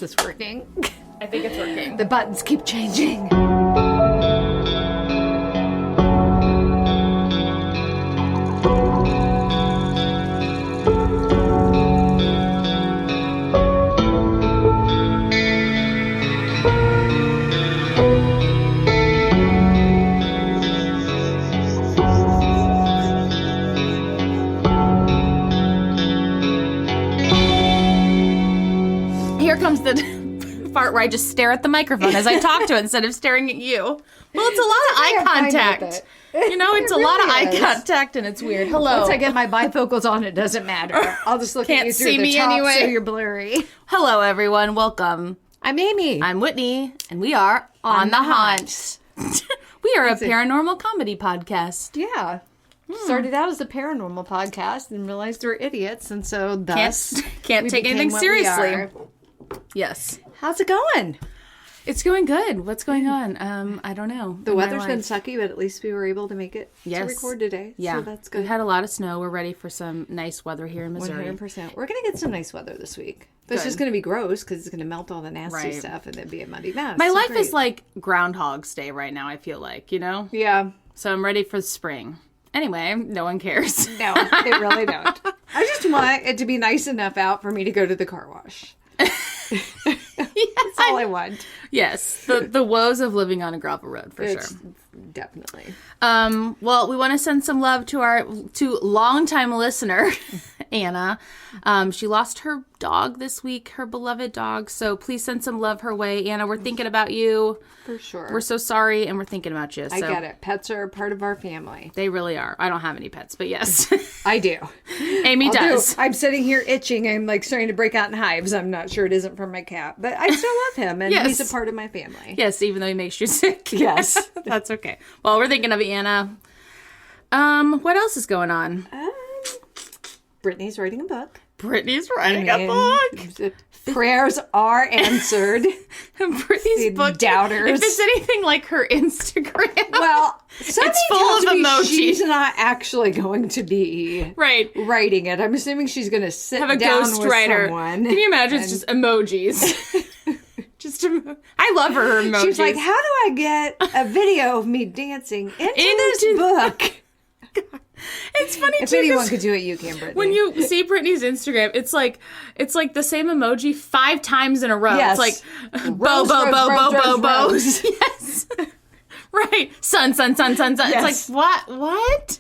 Is this working? I think it's working. The buttons keep changing. Here comes the part where I just stare at the microphone as I talk to it instead of staring at you. Well, it's a lot of eye contact. You know, it's a lot of eye contact and it's weird. Hello. Once I get my bifocals on, it doesn't matter. I'll just look at you through see the me top anyway. so you're blurry. Hello, everyone. Welcome. I'm Amy. I'm Whitney, and we are On the Haunt. We are a paranormal comedy podcast. Yeah. Started out as a paranormal podcast and realized we're idiots, and so thus Can't take anything seriously. Yes. How's it going? It's going good. What's going on? I don't know. The weather's been sucky, but at least we were able to make it to record today. Yeah. So that's good. We had a lot of snow. We're ready for some nice weather here in Missouri. 100%. We're going to get some nice weather this week. But it's just going to be gross because it's going to melt all the nasty stuff and then be a muddy mess. My life is like Groundhog's Day right now, I feel like, you know? Yeah. So I'm ready for spring. Anyway, no one cares. No, they really don't. I just want it to be nice enough out for me to go to the car wash. That's all I want. Yes, the woes of living on a gravel road for sure. Definitely. Well, we want to send some love to longtime listener Anna. She lost her dog this week, her beloved dog. So please send some love her way, Anna. We're thinking about you. For sure. We're so sorry, and we're thinking about you. So. I get it. Pets are a part of our family. They really are. I don't have any pets, but yes. I do. Amy does. I'm sitting here itching. I'm like starting to break out in hives. I'm not sure it isn't from my cat, but I still love him, and he's a part of my family. Yes, even though he makes you sick. Yes. That's okay. Well, we're thinking of Anna. What else is going on? Brittany's writing a book. Brittany's writing a book. Prayers are answered. Brittany's book. Doubters. If it's anything like her Instagram. Well, it's full of emojis. She's not actually going to be writing it. I'm assuming she's going to sit have a down ghost with writer. Someone. Can you imagine? It's just emojis. I love her emojis. She's like, how do I get a video of me dancing into this book? It's funny if too. If anyone could do it, you can, Brittany. When you see Brittany's Instagram, it's like the same emoji 5 times in a row. Yes. It's like bow. Yes. Right. Sun. Yes. It's like what?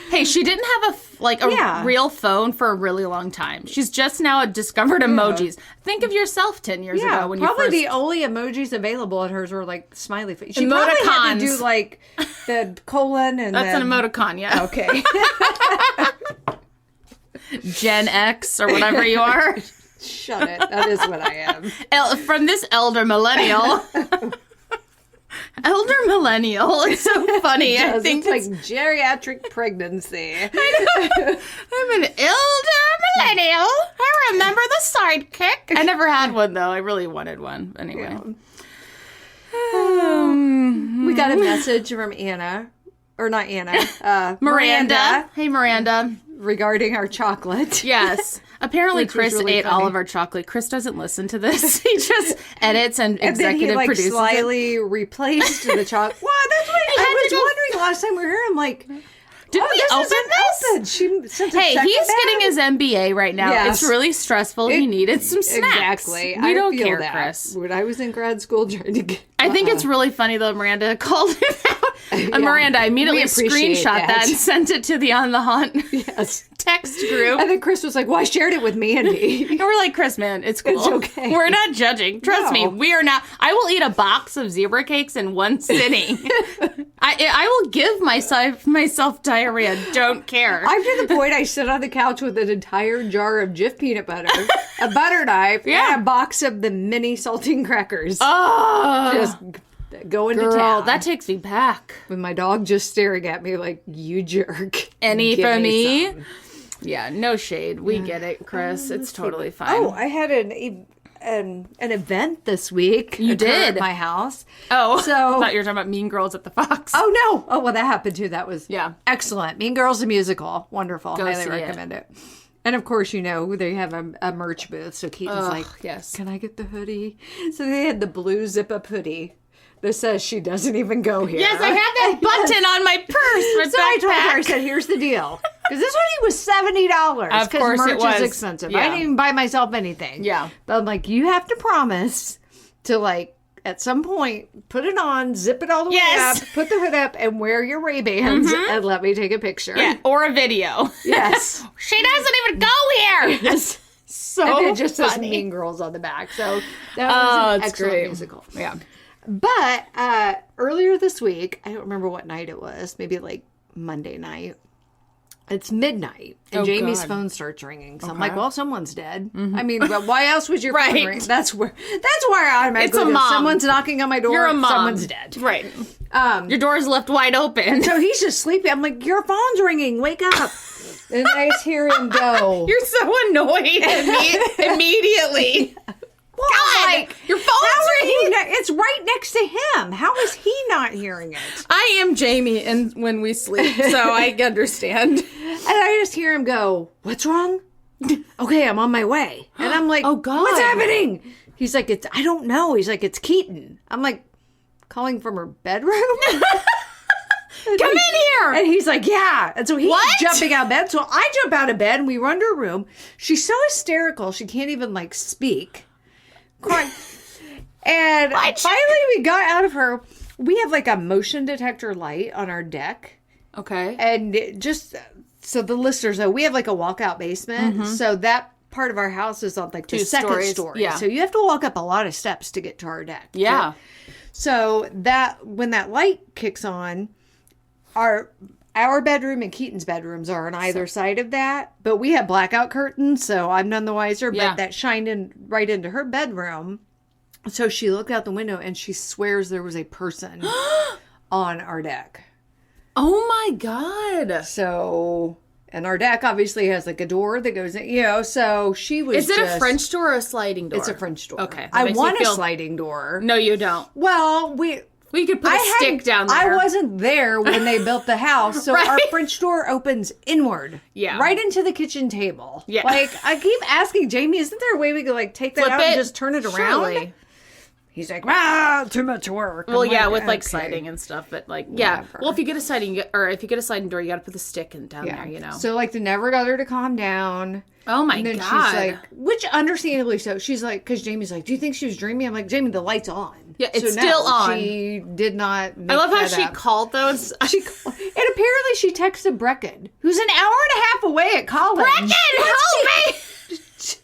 Hey, she didn't have a real phone for a really long time. She's just now discovered emojis. Think of yourself 10 years ago when probably you first... the only emojis available at hers were like smiley face. She probably had to do like the colon and that's an emoticon, yeah. Okay. Gen X or whatever you are. Shut it. That is what I am. From this elder millennial. Elder millennial. It's so funny. I think it's like geriatric pregnancy. I know. I'm an elder millennial. I remember the sidekick. I never had one though. I really wanted one. Anyway. Yeah. We got a message from Anna. Or not Anna. Miranda. Hey, Miranda. Regarding our chocolate. Yes. Apparently Chris really ate all of our chocolate. Chris doesn't listen to this. He just edits and executive produces it. And then he slyly replaced the chocolate. Well, that's what I was wondering last time we were here. I'm like... Did we open this? She sent a he's getting his MBA right now. Yes. It's really stressful. He needed some snacks. Exactly. We don't feel care, that. Chris. When I was in grad school trying to get... I think it's really funny, though, Miranda called him out. Miranda immediately screenshot that and sent it to the On the Haunt text group. And then Chris was like, well, I shared it with Mandy. And we're like, Chris, man, it's cool. It's okay. We're not judging. Trust me. We are not. I will eat a box of zebra cakes in one sitting. I will give myself diarrhea. Don't care. I'm to the point I sit on the couch with an entire jar of Jif peanut butter, a butter knife, and a box of the mini saltine crackers. Oh. Just going to town. That takes me back. With my dog just staring at me like, you jerk. Any for me? Yeah, no shade. We get it, Chris. It's totally fine. Oh, I had an event this week. You did? At my house. Oh, so I thought you were talking about Mean Girls at the Fox. Oh, no. Oh, well, that happened too. That was excellent. Mean Girls, the musical. Wonderful. Highly recommend it. And of course, you know, they have a merch booth. So Keaton's like, yes. Can I get the hoodie? So they had the blue zip-up hoodie that says she doesn't even go here. Yes, I have that button on my purse. So I told her, I said, here's the deal. Because this hoodie was $70. Of course merch it was. is expensive. Yeah. I didn't even buy myself anything. Yeah. But I'm like, you have to promise to like, at some point, put it on, zip it all the way up, put the hood up, and wear your Ray-Bans, and let me take a picture. Yeah, or a video. Yes. She doesn't even go here. Yes. So and it just says funny. Mean Girls on the back. So that was an it's excellent great. musical. Yeah. But earlier this week, I don't remember what night it was, maybe like Monday night. It's midnight, and Jamie's phone starts ringing. So I'm like, well, someone's dead. I mean, but why else was your phone ring? That's where I automatically go. Someone's knocking on my door. You're a mom. Someone's dead. Right. Your door's left wide open. So he's just sleeping. I'm like, your phone's ringing. Wake up. And I just hear him go. You're so annoyed immediately. Well, God, like, your phone's ringing. It's right next to him. How is he not hearing it? I am Jamie and when we sleep, so I understand. And I just hear him go, what's wrong? Okay, I'm on my way. And I'm like, Oh, God. What's happening? He's like, I don't know. He's like, it's Keaton. I'm like, calling from her bedroom? Come in here. And he's like, yeah. And so he's What? jumping out of bed. So I jump out of bed and we run to her room. She's so hysterical. She can't even like speak. Crying. And finally we got out of her. We have like a motion detector light on our deck. Okay. And just so the listeners know, we have like a walkout basement. So that part of our house is on like the second story. Yeah. So you have to walk up a lot of steps to get to our deck. Yeah. So that when that light kicks on, our bedroom and Keaton's bedrooms are on either side of that, but we have blackout curtains, so I'm none the wiser. Yeah. But that shined in right into her bedroom. So she looked out the window and she swears there was a person on our deck. Oh my God. So, and our deck obviously has like a door that goes in, you know, so she was Is it a French door or a sliding door? It's a French door. Okay. I want a sliding door. No, you don't. Well, We could put a stick down there. I wasn't there when they built the house, so our French door opens inward. Yeah. Right into the kitchen table. Yeah. Like, I keep asking Jamie, isn't there a way we could, like, take that Flip out it? and just turn it around? Surely. He's like, too much work. Well, I'm yeah, like, with like okay. sliding and stuff, but like, yeah. Whatever. Well, if you get a sliding door, you got to put the stick down there, you know. So, like, they never got her to calm down. Oh my And then God. she's like, which understandably so, she's like, because Jamie's like, do you think she was dreaming? I'm like, Jamie, the light's on. Yeah, it's So still no, on. She did not make I love how that she up. called those. And apparently she texted Brecken, who's an hour and a half away at college. Brecken, help me!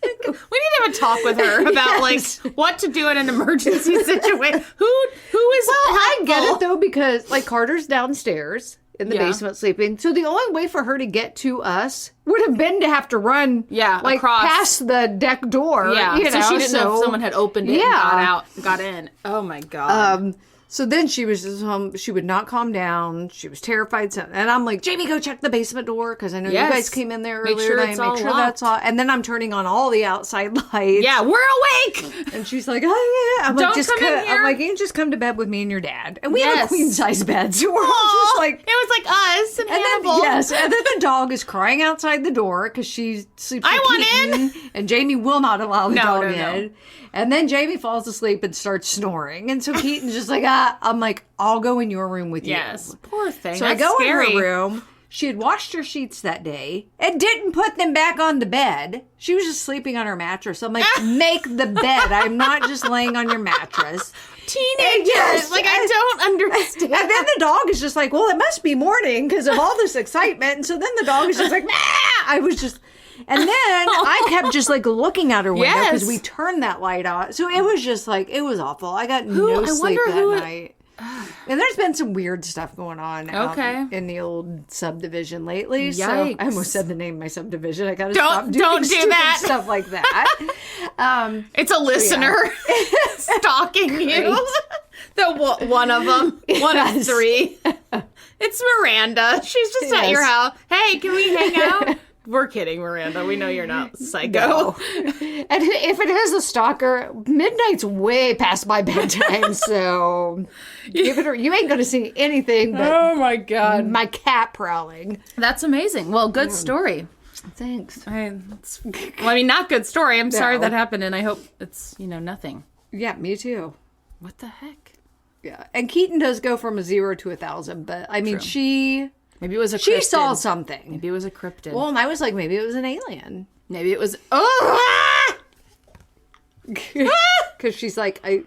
We need to have a talk with her about like what to do in an emergency situation. Who is I helpful? get it though, because like Carter's downstairs in the basement sleeping. So the only way for her to get to us would have been to have to run like across past the deck door. Yeah, you know, so she didn't know if someone had opened it and got in. Oh my God. So then she was just home. She would not calm down. She was terrified. And I'm like, Jamie, go check the basement door because I know you guys came in there earlier sure tonight. it's Make all sure locked. that's all. And then I'm turning on all the outside lights. Yeah, we're awake. And she's like, oh yeah. I'm Don't like, just come in here. I'm like, you can just come to bed with me and your dad. And we have a Yes. queen size bed, so we're all Aw, just like. it was like us and Hannibal. And then the dog is crying outside the door because she sleeps. I with want Keaton, and Jamie will not allow the dog no. in. And then Jamie falls asleep and starts snoring, and so Keaton's just like, I'm like, I'll go in your room with you. Yes, poor thing. So That's I go scary. in her room. She had washed her sheets that day and didn't put them back on the bed. She was just sleeping on her mattress. I'm like, make the bed. I'm not just laying on your mattress. Teenagers, Yes, like I don't understand. And then the dog is just like, well, it must be morning because of all this excitement. And so then the dog is just like, nah! I was just, and then I kept just like looking out her window because we turned that light on. So it was just like, it was awful. I got no sleep that night. And there's been some weird stuff going on out in the old subdivision lately. Yikes. So I almost said the name of my subdivision. I got to stop doing don't do stupid that. stuff like that. It's a listener stalking you. One of them. One of three. It's Miranda. She's just at your house. Hey, can we hang out? We're kidding, Miranda. We know you're not psycho. No. And if it is a stalker, midnight's way past my bedtime, so you ain't going to see anything but oh my God, my cat prowling. That's amazing. Well, good story. Thanks. Not good story. I'm sorry that happened, and I hope it's, nothing. Yeah, me too. What the heck? Yeah, and Keaton does go from a 0 to 1,000, but I mean, maybe it was a cryptid. She saw something. Maybe it was a cryptid. Well, and I was like, maybe it was an alien. Maybe it was. Because she's like, I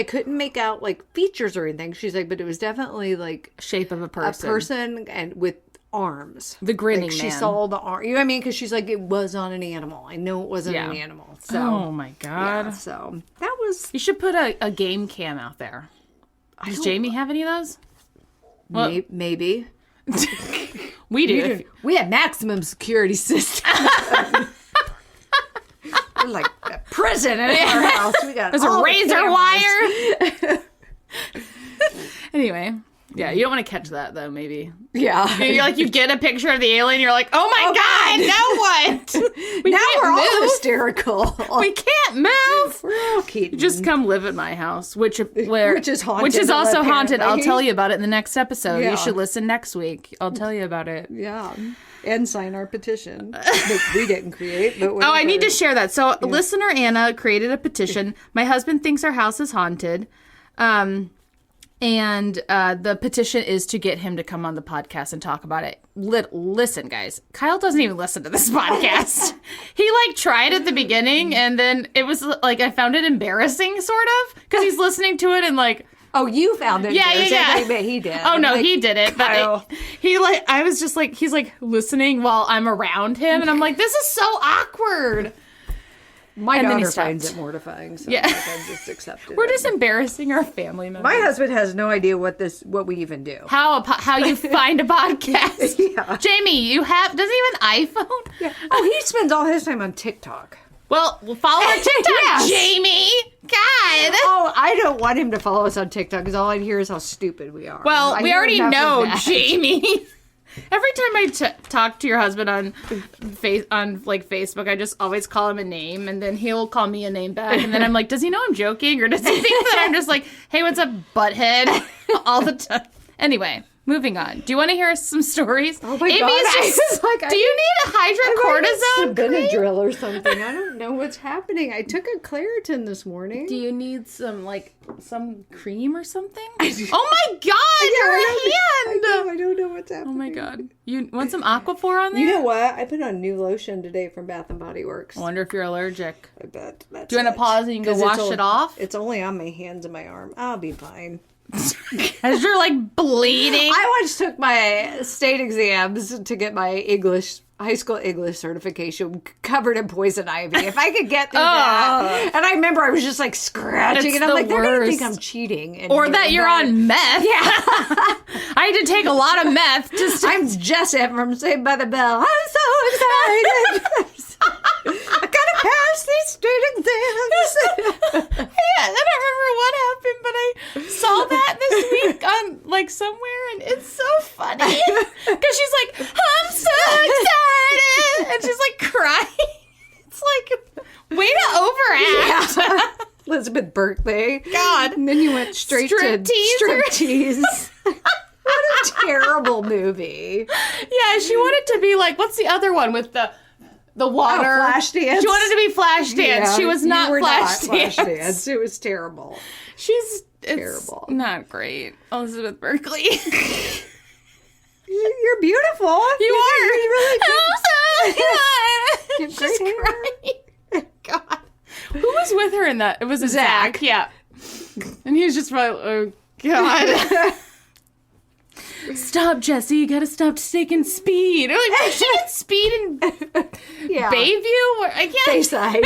couldn't make out like features or anything. She's like, but it was definitely like shape of a person. A person and with arms. The grinning like, man. She saw the arm. You know what I mean? Because she's like, it was on an animal. I know it wasn't an animal. So, oh my God. Yeah, so that was. You should put a game cam out there. Does Jamie have any of those? Well, maybe. We do. We have maximum security system. We're like a prison in our house. We got There's a razor wire. Anyway. Yeah, you don't want to catch that, though, maybe. Yeah. You're like, you get a picture of the alien, you're like, oh my God, now what? Now we're all hysterical. We can't move. We're all Keaton. Just come live at my house, which is haunted. Which is also haunted. I'll tell you about it in the next episode. Yeah. You should listen next week. I'll tell you about it. Yeah. And sign our petition that we didn't create. But I need to share that. So listener Anna created a petition. My husband thinks our house is haunted. And the petition is to get him to come on the podcast and talk about it. Listen, guys, Kyle doesn't even listen to this podcast. He tried at the beginning, and then it was I found it embarrassing, sort of, because he's listening to it and oh, you found it. Yeah. But he did. Oh no, he did it. But I was just he's listening while I'm around him, and I'm like, this is so awkward. My daughter finds it mortifying, so I just accepted it. We're just embarrassing our family members. My husband has no idea what we even do. How you find a podcast. Yeah. Jamie, does he have an iPhone? Yeah. Oh, he spends all his time on TikTok. Well, we'll follow our TikTok, Yes. Jamie. God. Oh, I don't want him to follow us on TikTok because all I'd hear is how stupid we are. Well, we already know, Jamie. Every time I talk to your husband on Facebook, I just always call him a name, and then he'll call me a name back, and then I'm like, does he know I'm joking, or does he think that I'm just like, hey, what's up, butthead, all the time? Anyway, moving on. Do you want to hear some stories? Oh my God! Do you need a hydrocortisone? Benadryl or something. I don't know what's happening. I took a Claritin this morning. Do you need some cream or something? Oh my God, your hand! I don't know what's happening. Oh my God. You want some Aquaphor on there? You know what? I put on new lotion today from Bath & Body Works. I wonder if you're allergic. I bet. Do you want to pause and you can go wash it off? It's only on my hands and my arm. I'll be fine. As you're bleeding. I once took my state exams to get my high school English certification covered in poison ivy. If I could get through that. And I remember I was just scratching, and I'm like, they're going to think I'm cheating. Or that you're on meth. Yeah. I had to take a lot of meth. I'm Jessup from Saved by the Bell. I'm so excited. I gotta pass these state exams. I don't remember what happened, but I saw that this week on somewhere, and it's so funny because she's like, I'm so excited, and she's crying. It's way to overact. Yeah. Elizabeth Berkley. God. And then you went straight to striptease. What a terrible movie. Yeah, she wanted to be what's the other one with the water? Flash Dance. She wanted to be Flash Dance. She was not Flash Dance. It was terrible. She's terrible. Not great. Elizabeth Berkley. You're beautiful. You are. You're really good. She's crying. God. Who was with her in that? It was Zach. Yeah. And he was just probably, oh, God. Stop, Jesse. You gotta stop taking speed. Why she get speed in Bayview? I can't. Bayside.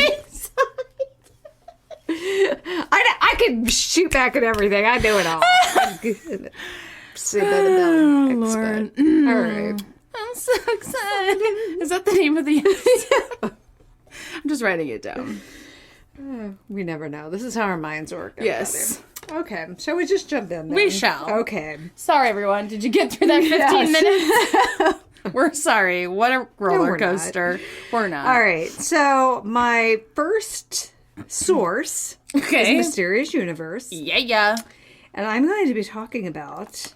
I can shoot back at everything. I know it all. Saved by the Bell. Lord. All right. I'm so excited. Is that the name of the episode? I'm just writing it down. We never know. This is how our minds work. Yes. Okay. Shall we just jump in then? We shall. Okay. Sorry, everyone. Did you get through that 15 minutes? We're sorry. What a roller coaster. We're not. All right. So my first source is Mysterious Universe. Yeah. And I'm going to be talking about,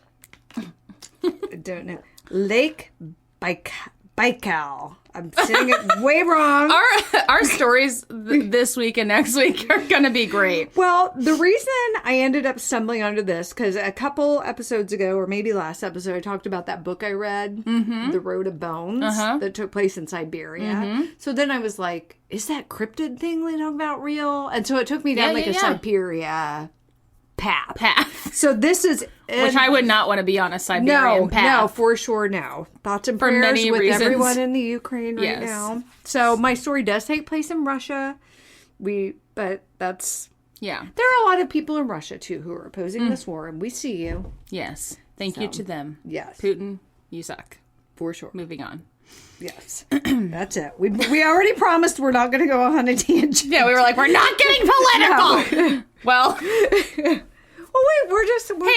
I don't know, Lake Baikal. I'm saying it way wrong. Our stories this week and next week are going to be great. Well, the reason I ended up stumbling onto this, because a couple episodes ago, or maybe last episode, I talked about that book I read, The Road of Bones, that took place in Siberia. So then I was like, is that cryptid thing they talk about real? And so it took me down a Siberia path. So this is... Which I would not want to be on a Siberian path. No, for sure, no. Thoughts and prayers with everyone in the Ukraine right now. So my story does take place in Russia. But that's... Yeah. There are a lot of people in Russia, too, who are opposing this war, and we see you. Yes. Thank you to them. Yes. Putin, you suck. For sure. Moving on. Yes. That's it. We already promised we're not going to go on a tangent. Yeah, we were like, we're not getting political. No. Well... Well, wait, we're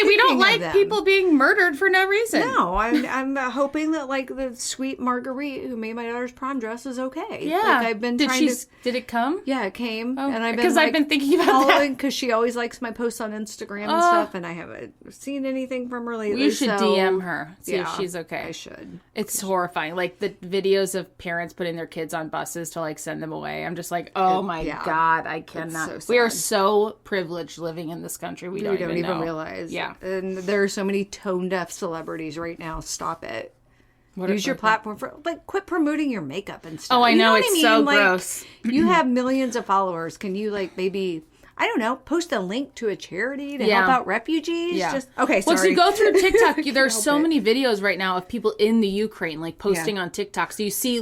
we don't like people being murdered for no reason. No, I'm hoping that, like, the sweet Marguerite who made my daughter's prom dress is okay. Yeah. Like, I've been Did it come? Yeah, it came. Oh, and I've been thinking about that. Because she always likes my posts on Instagram and stuff, and I haven't seen anything from her lately. You should DM her, see if she's okay. I should. It's horrifying. Like, the videos of parents putting their kids on buses to, like, send them away. I'm just like, oh my God, I cannot. So we are so privileged living in this country. We don't even know. Realize. Yeah. And there are so many tone deaf celebrities right now. Stop it. Use your platform for, like, quit promoting your makeup and stuff. Oh, I know. It's so like, gross. You have millions of followers. Can you, like, maybe, I don't know, post a link to a charity to help out refugees? Yeah. Okay, sorry. Once you go through TikTok, there's so many videos right now of people in the Ukraine, like, posting on TikTok. So you see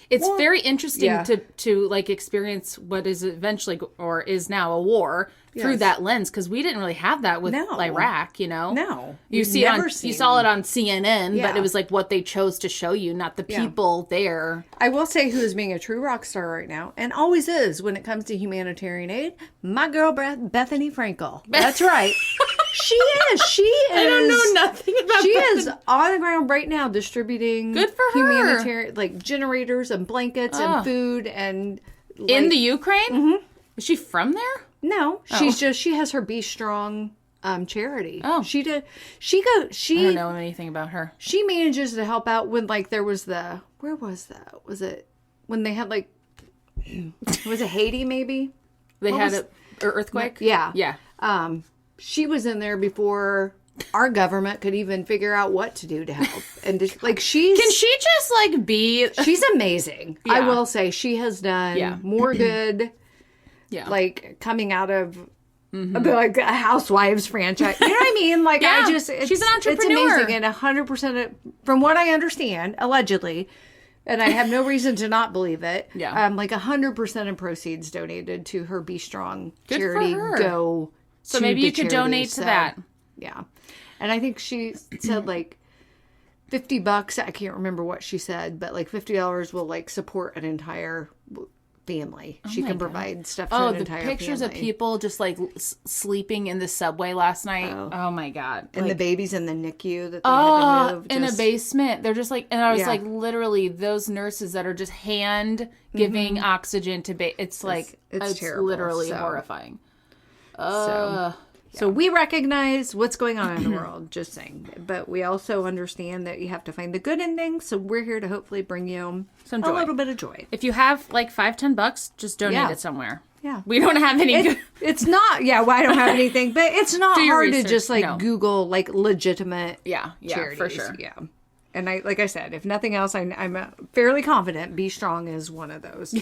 it's very interesting to like experience what is eventually or is now a war through that lens, because we didn't really have that with Iraq, you know? No. You saw it on CNN, but it was like what they chose to show you, not the people there. I will say who is being a true rock star right now, and always is when it comes to humanitarian aid, my girl Bethany Frankel. That's right. She is. I don't know nothing about She is on the ground right now distributing good for her. Humanitarian, like, generators and blankets and food and... Like, in the Ukraine? Mm-hmm. Is she from there? No. She has her Be Strong charity. Oh. She I don't know anything about her. She manages to help out when, like, there was where was that? Was it when they had, like, was it Haiti maybe? They had an earthquake? Yeah. Yeah. She was in there before our government could even figure out what to do to help. And just, like, can she just, like, be... She's amazing. Yeah. I will say she has done more good, like, coming out of like a Housewives franchise. You know what I mean? Like, she's an entrepreneur. It's amazing. And 100% from what I understand, allegedly, and I have no reason to not believe it. Yeah. Like 100% of proceeds donated to her Be Strong good charity for her. go. So maybe you could donate to that. Yeah. And I think she said, like, $50. I can't remember what she said, but, like, $50 will, like, support an entire family. She can provide stuff to an entire family. Oh, the pictures of people just, like, sleeping in the subway last night. Oh my God. And, like, the babies in the NICU that they had to move. In a basement. They're just, like, and I was like, literally, those nurses that are just hand giving oxygen to it's like, it's terrible. Literally horrifying. So we recognize what's going on in the world, just saying. But we also understand that you have to find the good in things. So we're here to hopefully bring you some joy. A little bit of joy. If you have like $5-10, just donate it somewhere. Yeah. We don't have any good. It's not, well, I don't have anything, but it's not hard to just like Google like legitimate charities. For sure. Yeah. And like I said, if nothing else, I'm fairly confident Be Strong is one of those.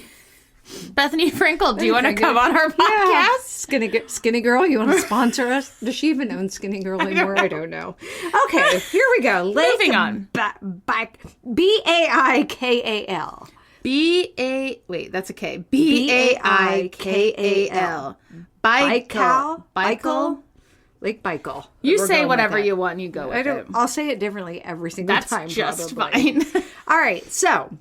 Bethany Frankel, do you want to come on our podcast? Yeah. Skinny Girl, you want to sponsor us? Does she even own Skinny Girl anymore? I don't know. Okay, here we go. Moving on. Baikal. Wait, that's a K. Baikal. Baikal. Lake Baikal. You say whatever you want, you go with it. I'll say it differently every single time. That's just probably. fine. All right, so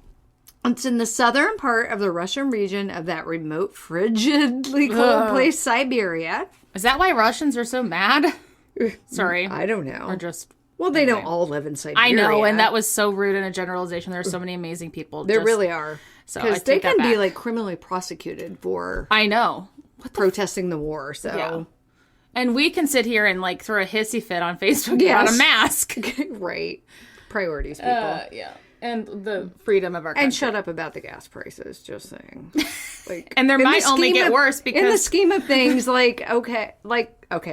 it's in the southern part of the Russian region of that remote, frigidly cold place, Siberia. Is that why Russians are so mad? Sorry. I don't know. Or just... Well, they don't all live in Siberia. I know, and that was so rude in a generalization. There are so many amazing people. There really are. Because they can be, like, criminally prosecuted for... I know. Protesting the war, so... Yeah. And we can sit here and, like, throw a hissy fit on Facebook about a mask. Right. Priorities, people. Yeah. And the freedom of our country. And shut up about the gas prices, just saying. Like, and there might only get worse because... In the scheme of things, okay,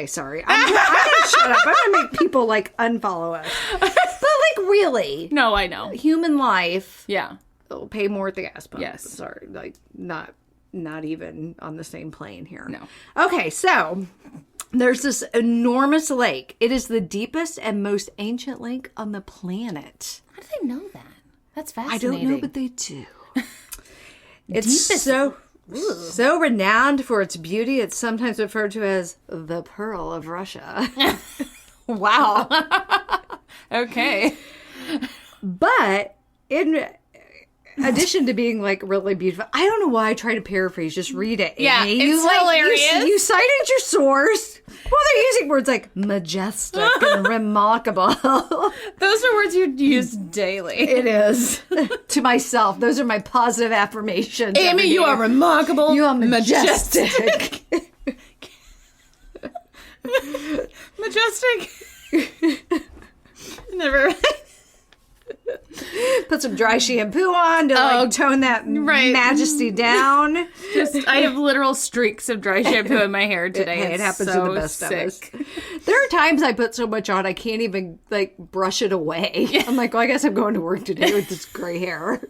sorry. I'm going to shut up. I'm going to make people, unfollow us. But, really. No, I know. Human life. Yeah. Will pay more at the gas pump. Yes. Sorry. Not even on the same plane here. No. Okay, so... There's this enormous lake. It is the deepest and most ancient lake on the planet. How do they know that? That's fascinating. I don't know, but they do. It's so renowned for its beauty. It's sometimes referred to as the Pearl of Russia. Wow. Okay. But in addition to being really beautiful, I don't know why I try to paraphrase. Just read it. Yeah, Amy. it's hilarious. You cited your source. Well, they're using words like majestic and remarkable. Those are words you'd use daily. It is. To myself. Those are my positive affirmations. Amy, you are remarkable. You are majestic. Majestic. Never. Put some dry shampoo on to tone that majesty down. I have literal streaks of dry shampoo in my hair today. It happens to the best of us. There are times I put so much on I can't even brush it away. Yeah. I'm like, well, I guess I'm going to work today with this gray hair or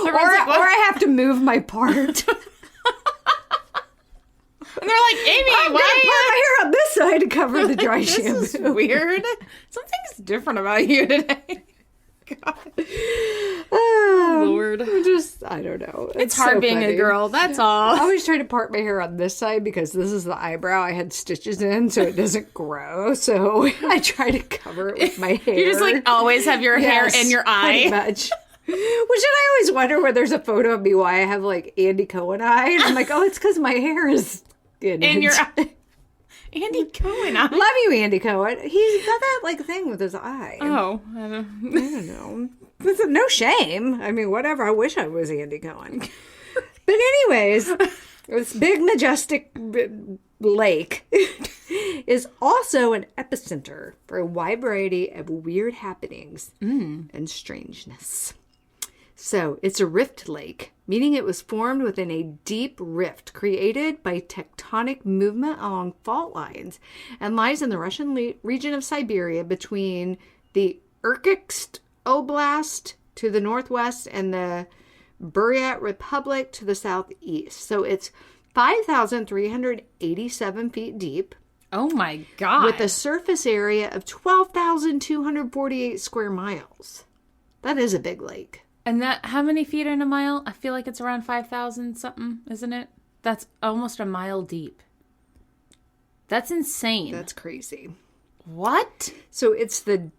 I have to move my part. And they're like, Amy, I'm why gonna put my hair on this side to cover the dry shampoo. This is weird. Something's different about you today. God. Lord. I don't know. It's hard being a girl. That's all. I always try to part my hair on this side because this is the eyebrow I had stitches in so it doesn't grow. So I try to cover it with my hair. You just always have your hair in your eye. Pretty much. Which I always wonder when there's a photo of me why I have Andy Cohen eye. And I'm like, oh, it's because my hair is in your eye. Andy Cohen eye. Love you, Andy Cohen. He's got that thing with his eye. Oh, I don't know. No shame. I mean, whatever. I wish I was Andy Cohen. But anyways, this big majestic lake is also an epicenter for a wide variety of weird happenings and strangeness. So it's a rift lake, meaning it was formed within a deep rift created by tectonic movement along fault lines and lies in the Russian region of Siberia between the Irkutsk Oblast to the northwest and the Buryat Republic to the southeast. So it's 5,387 feet deep. Oh my God. With a surface area of 12,248 square miles. That is a big lake. And how many feet in a mile? I feel like it's around 5,000 something, isn't it? That's almost a mile deep. That's insane. That's crazy. What? So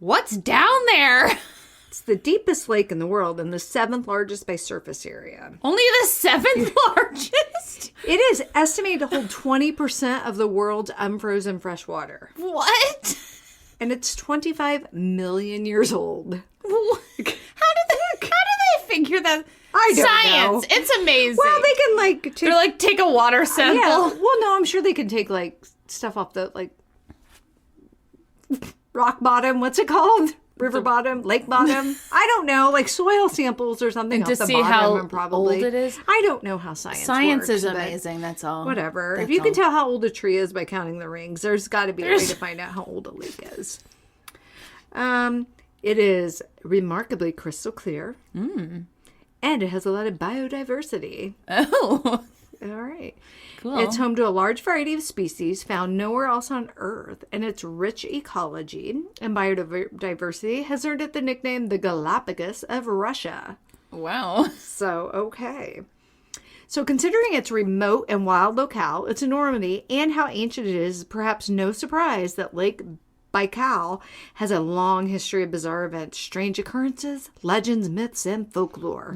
what's down there? It's the deepest lake in the world and the 7th largest by surface area. Only the 7th largest? It is estimated to hold 20% of the world's unfrozen fresh water. What? And it's 25 million years old. How do they figure that? I don't Science. know. It's amazing. Well, they can take a water sample. Yeah. Well, no, I'm sure they can take stuff off the rock bottom. What's it called? River bottom, lake bottom. I don't know, soil samples or something and off to the see bottom. How old it is. I don't know how science works, is amazing. That's all. Whatever. If you can tell how old a tree is by counting the rings, there's got to be a way to find out how old a lake is. It is remarkably crystal clear. And it has a lot of biodiversity. Oh. All right. Cool. It's home to a large variety of species found nowhere else on Earth, and its rich ecology and biodiversity has earned it the nickname the Galapagos of Russia. Wow. So, okay. So, considering its remote and wild locale, its enormity, and how ancient it is, perhaps no surprise that Lake Baikal has a long history of bizarre events, strange occurrences, legends, myths, and folklore.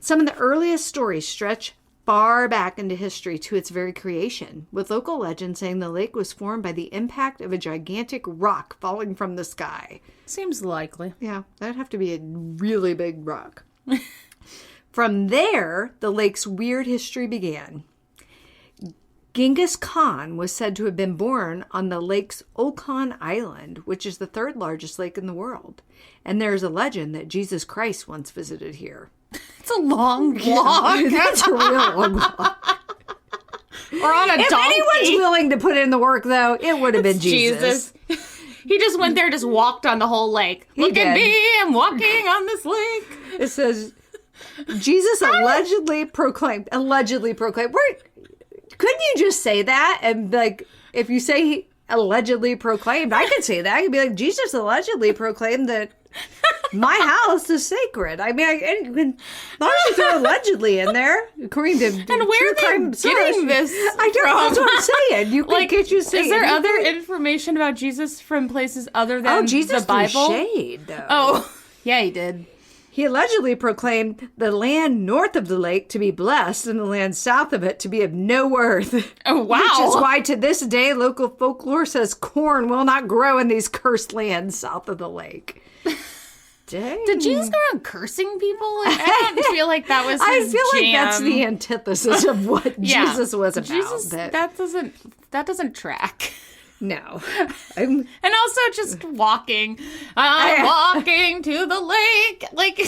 Some of the earliest stories stretch far back into history to its very creation, with local legends saying the lake was formed by the impact of a gigantic rock falling from the sky. Seems likely. Yeah, that'd have to be a really big rock. From there, the lake's weird history began. Genghis Khan was said to have been born on the lake's Olkhon Island, which is the third largest lake in the world. And there's a legend that Jesus Christ once visited here. It's a long walk. That's a real long walk. Or on a donkey. If anyone's willing to put in the work, though, it would have been Jesus. He just went there, just walked on the whole lake. Look at me, I'm walking on this lake. It says, Jesus allegedly proclaimed. Couldn't you just say that? And like, if you say he allegedly proclaimed, I could say that. I could be like, Jesus allegedly proclaimed that my house is sacred. I mean, as long as you throw allegedly in there, according to and where are they getting this? I don't know. That's what I'm saying. You can get you saying. Is there other information about Jesus from places other than Jesus the Bible? Shade, though. Oh, yeah, he did. He allegedly proclaimed the land north of the lake to be blessed and the land south of it to be of no worth. Oh, wow. Which is why to this day, local folklore says corn will not grow in these cursed lands south of the lake. Dang. Did Jesus go around cursing people? Like, I don't feel like that was his I feel jam. like that's the antithesis of what Jesus was about. Jesus, that doesn't track. No. And also just walking. I'm walking to the lake. Like,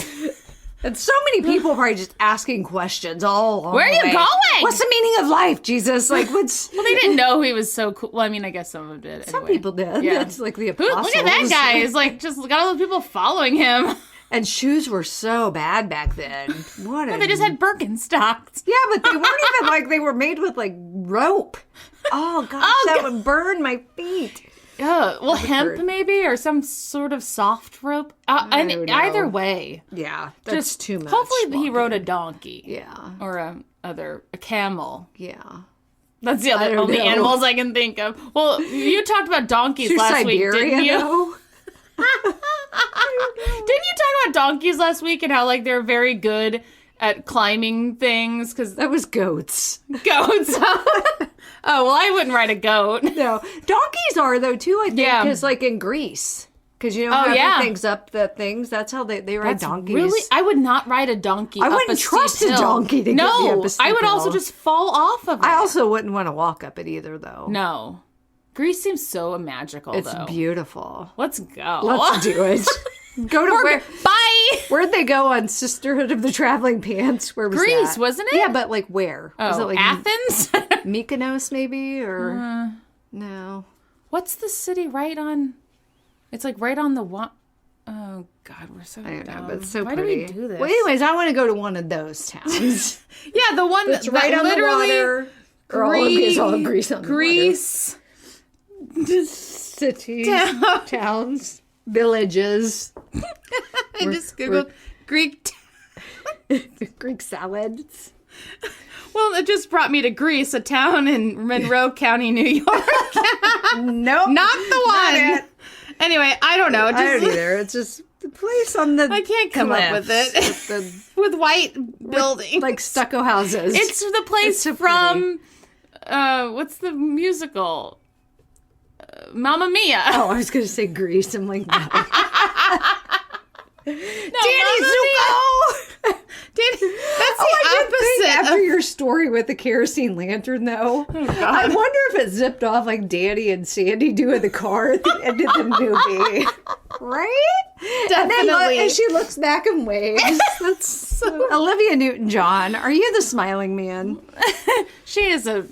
and so many people probably just asking questions all along where are you going? What's the meaning of life, Jesus? Like, what's... Well, they didn't know he was so cool. Well, I mean, I guess some of them did. Some people did. Yeah. It's like the apostles. Look at that guy. He's like, just got all those people following him. And shoes were so bad back then. They just had Birkenstocks. Yeah, but they weren't even like, they were made with like rope. Oh, gosh, that would burn my feet. Well, hemp maybe, or some sort of soft rope. Either way. Yeah, that's just too much. Hopefully he rode a donkey. Yeah. Or a camel. Yeah. That's the only animals I can think of. Well, you talked about donkeys last week, didn't you? Though? Didn't you talk about donkeys last week and how like they're very good at climbing things? Because that was goats. Goats. Oh, well, I wouldn't ride a goat. No. Donkeys are, though, too, I think, because, like, in Greece. Because, you know, how things up the things. That's how they ride donkeys. Really? I would not ride a donkey I wouldn't trust a donkey to get me up a steep I would hill. also just fall off of it. I also wouldn't want to walk up it either, though. No. Greece seems so magical, it's though. It's beautiful. Let's go. Let's do it. Go to where? Bye! Where'd they go on Sisterhood of the Traveling Pants? Where was Greece, that? wasn't it? Yeah, but like where? Oh, was it like Athens? Mykonos, maybe? Or no. What's the city right on? It's like right on the one. Oh, God, we're so dumb. Know, but it's so Why pretty. do we do this? Well, anyways, I want to go to one of those towns. Yeah, the one that's right on the water. Or all of Greece on Greece. The water. Cities, towns, villages. I just googled Greek Greek salads. Well, it just brought me to Greece, a town in Monroe County, New York. Nope. Not the one. Not anyway, I don't know. I don't either. It's just the place on the I can't come up with it. With white buildings. Like stucco houses. It's the place from, what's the musical? Mamma Mia. Oh, I was going to say Grease. I'm like, no. Danny Zuko! That's the opposite. After your story with the kerosene lantern, though, I wonder if it zipped off like Danny and Sandy do in the car at the end of the movie. Right? Definitely. And she looks back and waves. That's so... Olivia Newton-John, are you the smiling man? She is a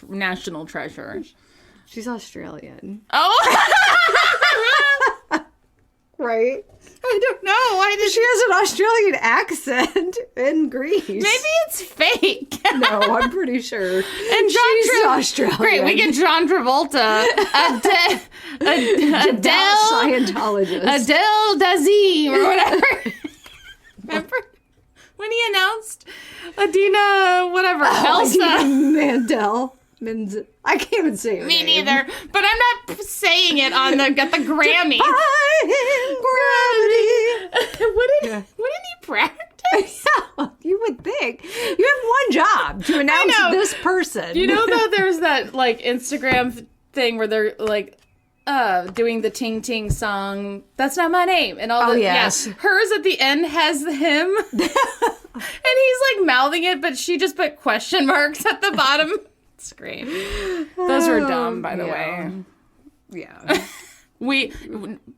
national treasure. She's Australian. Oh! Right? I don't know. She has an Australian accent in Greece. Maybe it's fake. No, I'm pretty sure. And she's Australian. Great, we get John Travolta. Adele Scientologist. Adele Dazeem or whatever. Remember when he announced Adina whatever Elsa Mandel. I can't even say her Me name. neither. But I'm not saying it on the Grammy. Gravity. Wouldn't he practice? Yeah, you would think. You have one job to announce this person. You know though there's that like Instagram thing where they're like doing the Ting Ting song, That's Not My Name, and all yes. Yeah, hers at the end has him. And he's like mouthing it, but she just put question marks at the bottom. It's great. Those were dumb, by the way. Yeah.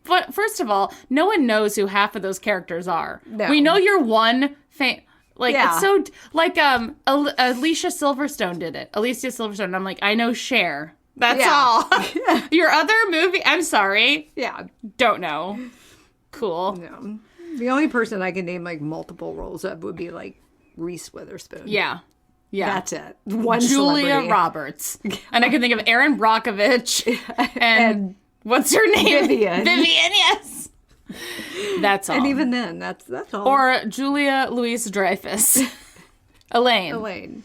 But first of all, no one knows who half of those characters are. No. We know you're one Yeah. it's so like Alicia Silverstone did it. Alicia Silverstone. I'm like, I know Cher. That's all. Your other movie, I'm sorry. Yeah. Don't know. Cool. No. The only person I can name like multiple roles of would be like Reese Witherspoon. Yeah. Yeah. That's it. One Julia celebrity. Roberts. And I can think of Erin Brockovich and what's her name? Vivian. Vivian, yes. That's all. And even then, that's all. Or Julia Louis-Dreyfus. Elaine.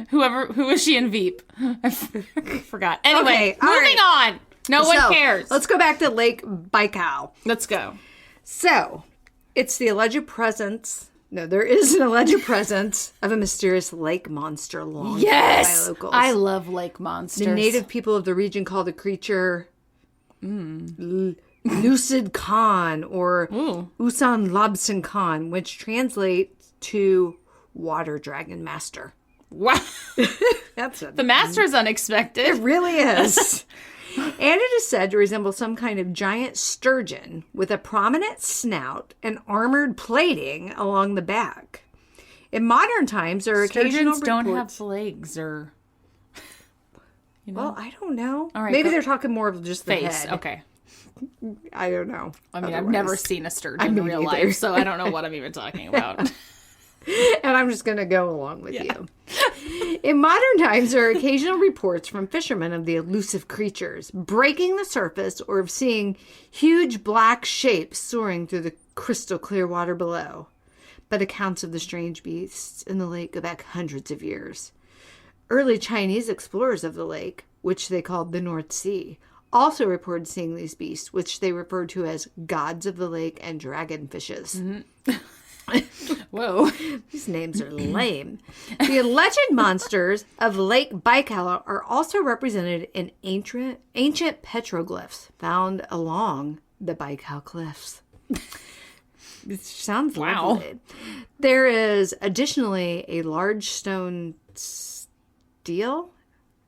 Who was she in Veep? I forgot. Anyway, Okay, all moving on. No one cares. Let's go back to Lake Baikal. Let's go. So, it's the alleged presence. No, there is an alleged presence of a mysterious lake monster long thought by locals. I love lake monsters. The native people of the region call the creature Lucid Khan or Usan Lobson Khan, which translates to Water Dragon Master. Wow. The master's unexpected. It really is. And it is said to resemble some kind of giant sturgeon with a prominent snout and armored plating along the back. In modern times, there are occasional Sturgeons don't reports. have legs or... Well, I don't know. All right, Maybe they're talking more of just the face. head. Okay. I don't know. I mean, I've Otherwise. never seen a sturgeon in real life, so I don't know what I'm even talking about. And I'm just going to go along with you. In modern times, there are occasional reports from fishermen of the elusive creatures breaking the surface or of seeing huge black shapes soaring through the crystal clear water below. But accounts of the strange beasts in the lake go back hundreds of years. Early Chinese explorers of the lake, which they called the North Sea, also reported seeing these beasts, which they referred to as gods of the lake and dragonfishes. Mm-hmm. Whoa. These names are lame. The alleged monsters of Lake Baikal are also represented in ancient petroglyphs found along the Baikal cliffs. It sounds lovely. There is additionally a large stone stele,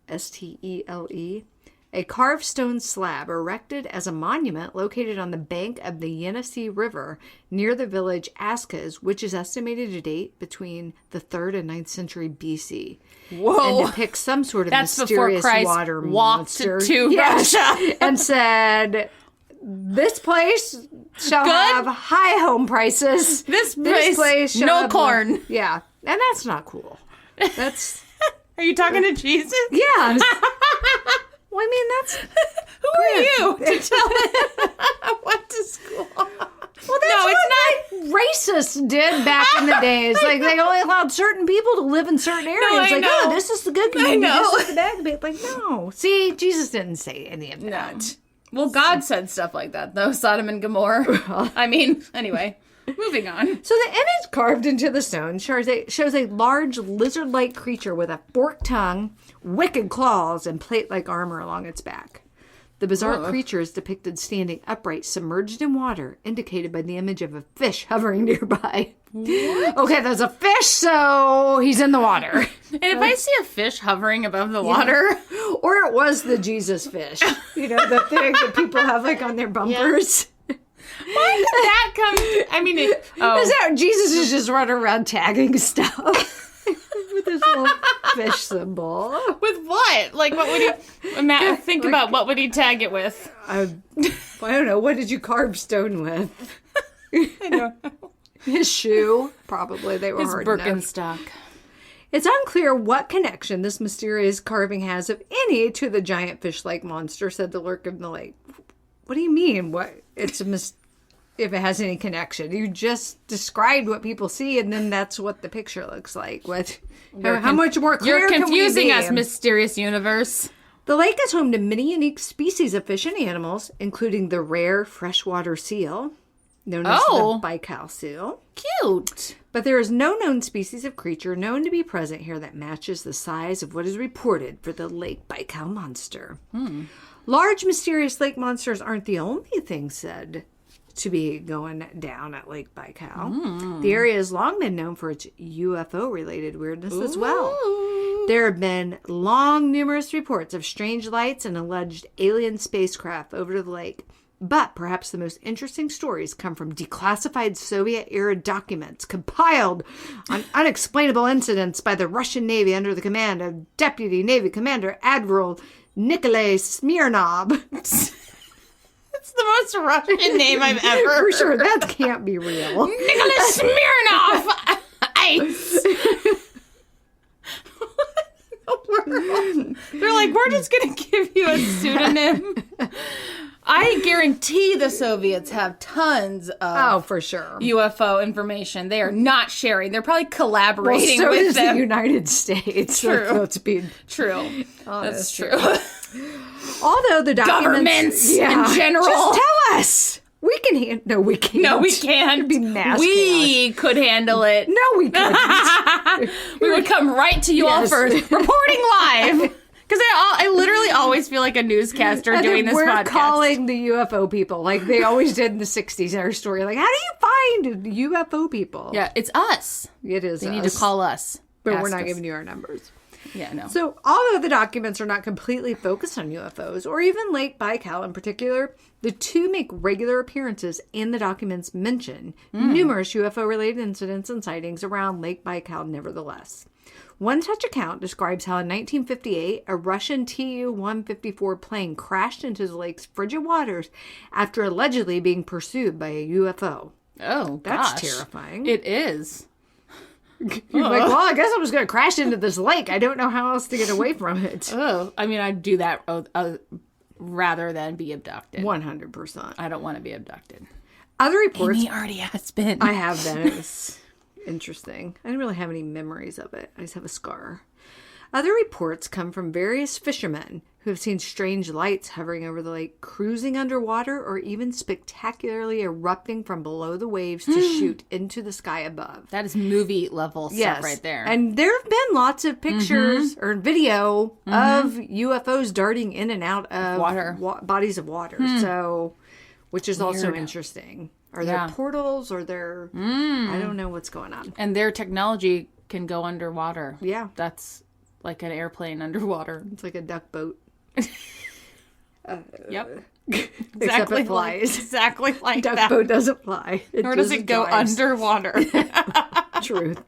S-T-E-L-E, a carved stone slab erected as a monument located on the bank of the Yenisei River near the village Askas, which is estimated to date between the 3rd and 9th century BC. Whoa. And depicts some sort of That's mysterious before Christ water walked monster. to Russia. And said, this place shall have high home prices. This place shall no have corn. Yeah. And that's not cool. That's... Are you talking to Jesus? Yes. Well, I mean, that's... Who are you to tell him what to school? Well, that's what racists did back in the days. Like, they only allowed certain people to live in certain areas. Oh, this is the good community, this is the bad community. Like, no. See, Jesus didn't say any of that. No. Well, God said stuff like that, though. Sodom and Gomorrah. I mean, anyway, moving on. So the image carved into the stone shows a large lizard-like creature with a forked tongue, wicked claws, and plate-like armor along its back. The bizarre creature is depicted standing upright, submerged in water, indicated by the image of a fish hovering nearby. What? Okay, there's a fish, so he's in the water. And if I see a fish hovering above the water... Or it was the Jesus fish. You know, the thing that people have, like, on their bumpers. Yeah. Why did that come... I mean, Is that Jesus is just running around tagging stuff? With this little fish symbol. With what? Like, what would you... think about what would he tag it with? I don't know. What did you carve stone with? I don't know. His shoe. Probably. They were hard enough. Birkenstock. It's unclear what connection this mysterious carving has, if any, to the giant fish-like monster, said the lurk of the lake. What do you mean? What? It's if it has any connection. You just described what people see, and then that's what the picture looks like. What? How much more clear You're confusing can we be? us, mysterious universe. The lake is home to many unique species of fish and animals, including the rare freshwater seal, known as the Baikal seal. Cute. But there is no known species of creature known to be present here that matches the size of what is reported for the Lake Baikal monster. Large, mysterious lake monsters aren't the only thing said to be going down at Lake Baikal. The area has long been known for its UFO-related weirdness as well. There have been numerous reports of strange lights and alleged alien spacecraft over the lake. But perhaps the most interesting stories come from declassified Soviet-era documents compiled on unexplainable incidents by the Russian Navy under the command of Deputy Navy Commander Admiral Nikolai Smirnov. That's the most Russian name I've ever heard. For sure, that can't be real. Nikolai Smirnov! Ice! They're like, we're just going to give you a pseudonym. I guarantee the Soviets have tons of for sure. UFO information. They are not sharing. They're probably collaborating so with is them. The United States. True. Let's be true. That's true. Although the documents... Governments in general. Just tell us. We can No, we can't. No, we can't. It'd be mass we chaos. could handle it. No, we couldn't. We would come right to you all first. Reporting live. Because I literally always feel like a newscaster doing this podcast. We're calling the UFO people like they always did in the 60s in our story. Like, how do you find UFO people? Yeah, it's us. It is They need to call us. But we're not giving you our numbers. Yeah, no. So, although the documents are not completely focused on UFOs, or even Lake Baikal in particular, the two make regular appearances in the documents mention numerous UFO-related incidents and sightings around Lake Baikal nevertheless. One such account describes how in 1958, a Russian Tu-154 plane crashed into the lake's frigid waters after allegedly being pursued by a UFO. Oh, That's terrifying. It is. You're like, well, I guess I was going to crash into this lake. I don't know how else to get away from it. Oh, I mean, I'd do that rather than be abducted. 100%. I don't want to be abducted. Other reports... Amy already has been. I have been. It was interesting. I didn't really have any memories of it. I just have a scar. Other reports come from various fishermen who have seen strange lights hovering over the lake, cruising underwater, or even spectacularly erupting from below the waves to shoot into the sky above. That is movie level stuff right there. And there have been lots of pictures or video of UFOs darting in and out of water. Bodies of water. So, which is also interesting. Are there portals or there... I don't know what's going on. And their technology can go underwater. Yeah. That's like an airplane underwater. It's like a duck boat. Yep. Except it flies. Exactly like duck that. boat doesn't fly. Nor does it go underwater. Truth.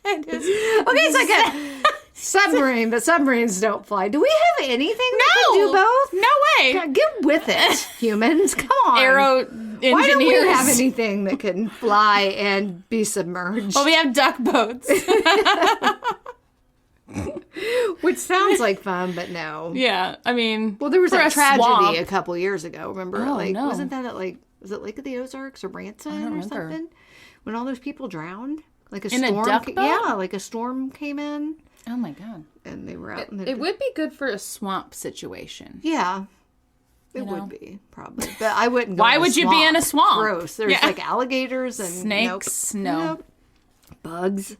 It is. Okay, it's like a submarine, but submarines don't fly. Do we have anything that can do both? No way. God, get with it, humans. Come on. Aero engineers. Why don't we have anything that can fly and be submerged? Well, we have duck boats. Which sounds like fun, but no. Yeah, I mean... Well, there was a tragedy swamp a couple years ago, remember? Oh, like, no. Wasn't that at, like... Was it Lake of the Ozarks or Branson or remember. something? When all those people drowned? Like a In storm? a duck boat? Yeah, like a storm came in. Oh, my God. And they were out in the... It would be good for a swamp situation. Yeah. It would be, probably. But I wouldn't go Why in a would you be in a swamp? Gross. There's like alligators and... Snakes? No. Bugs.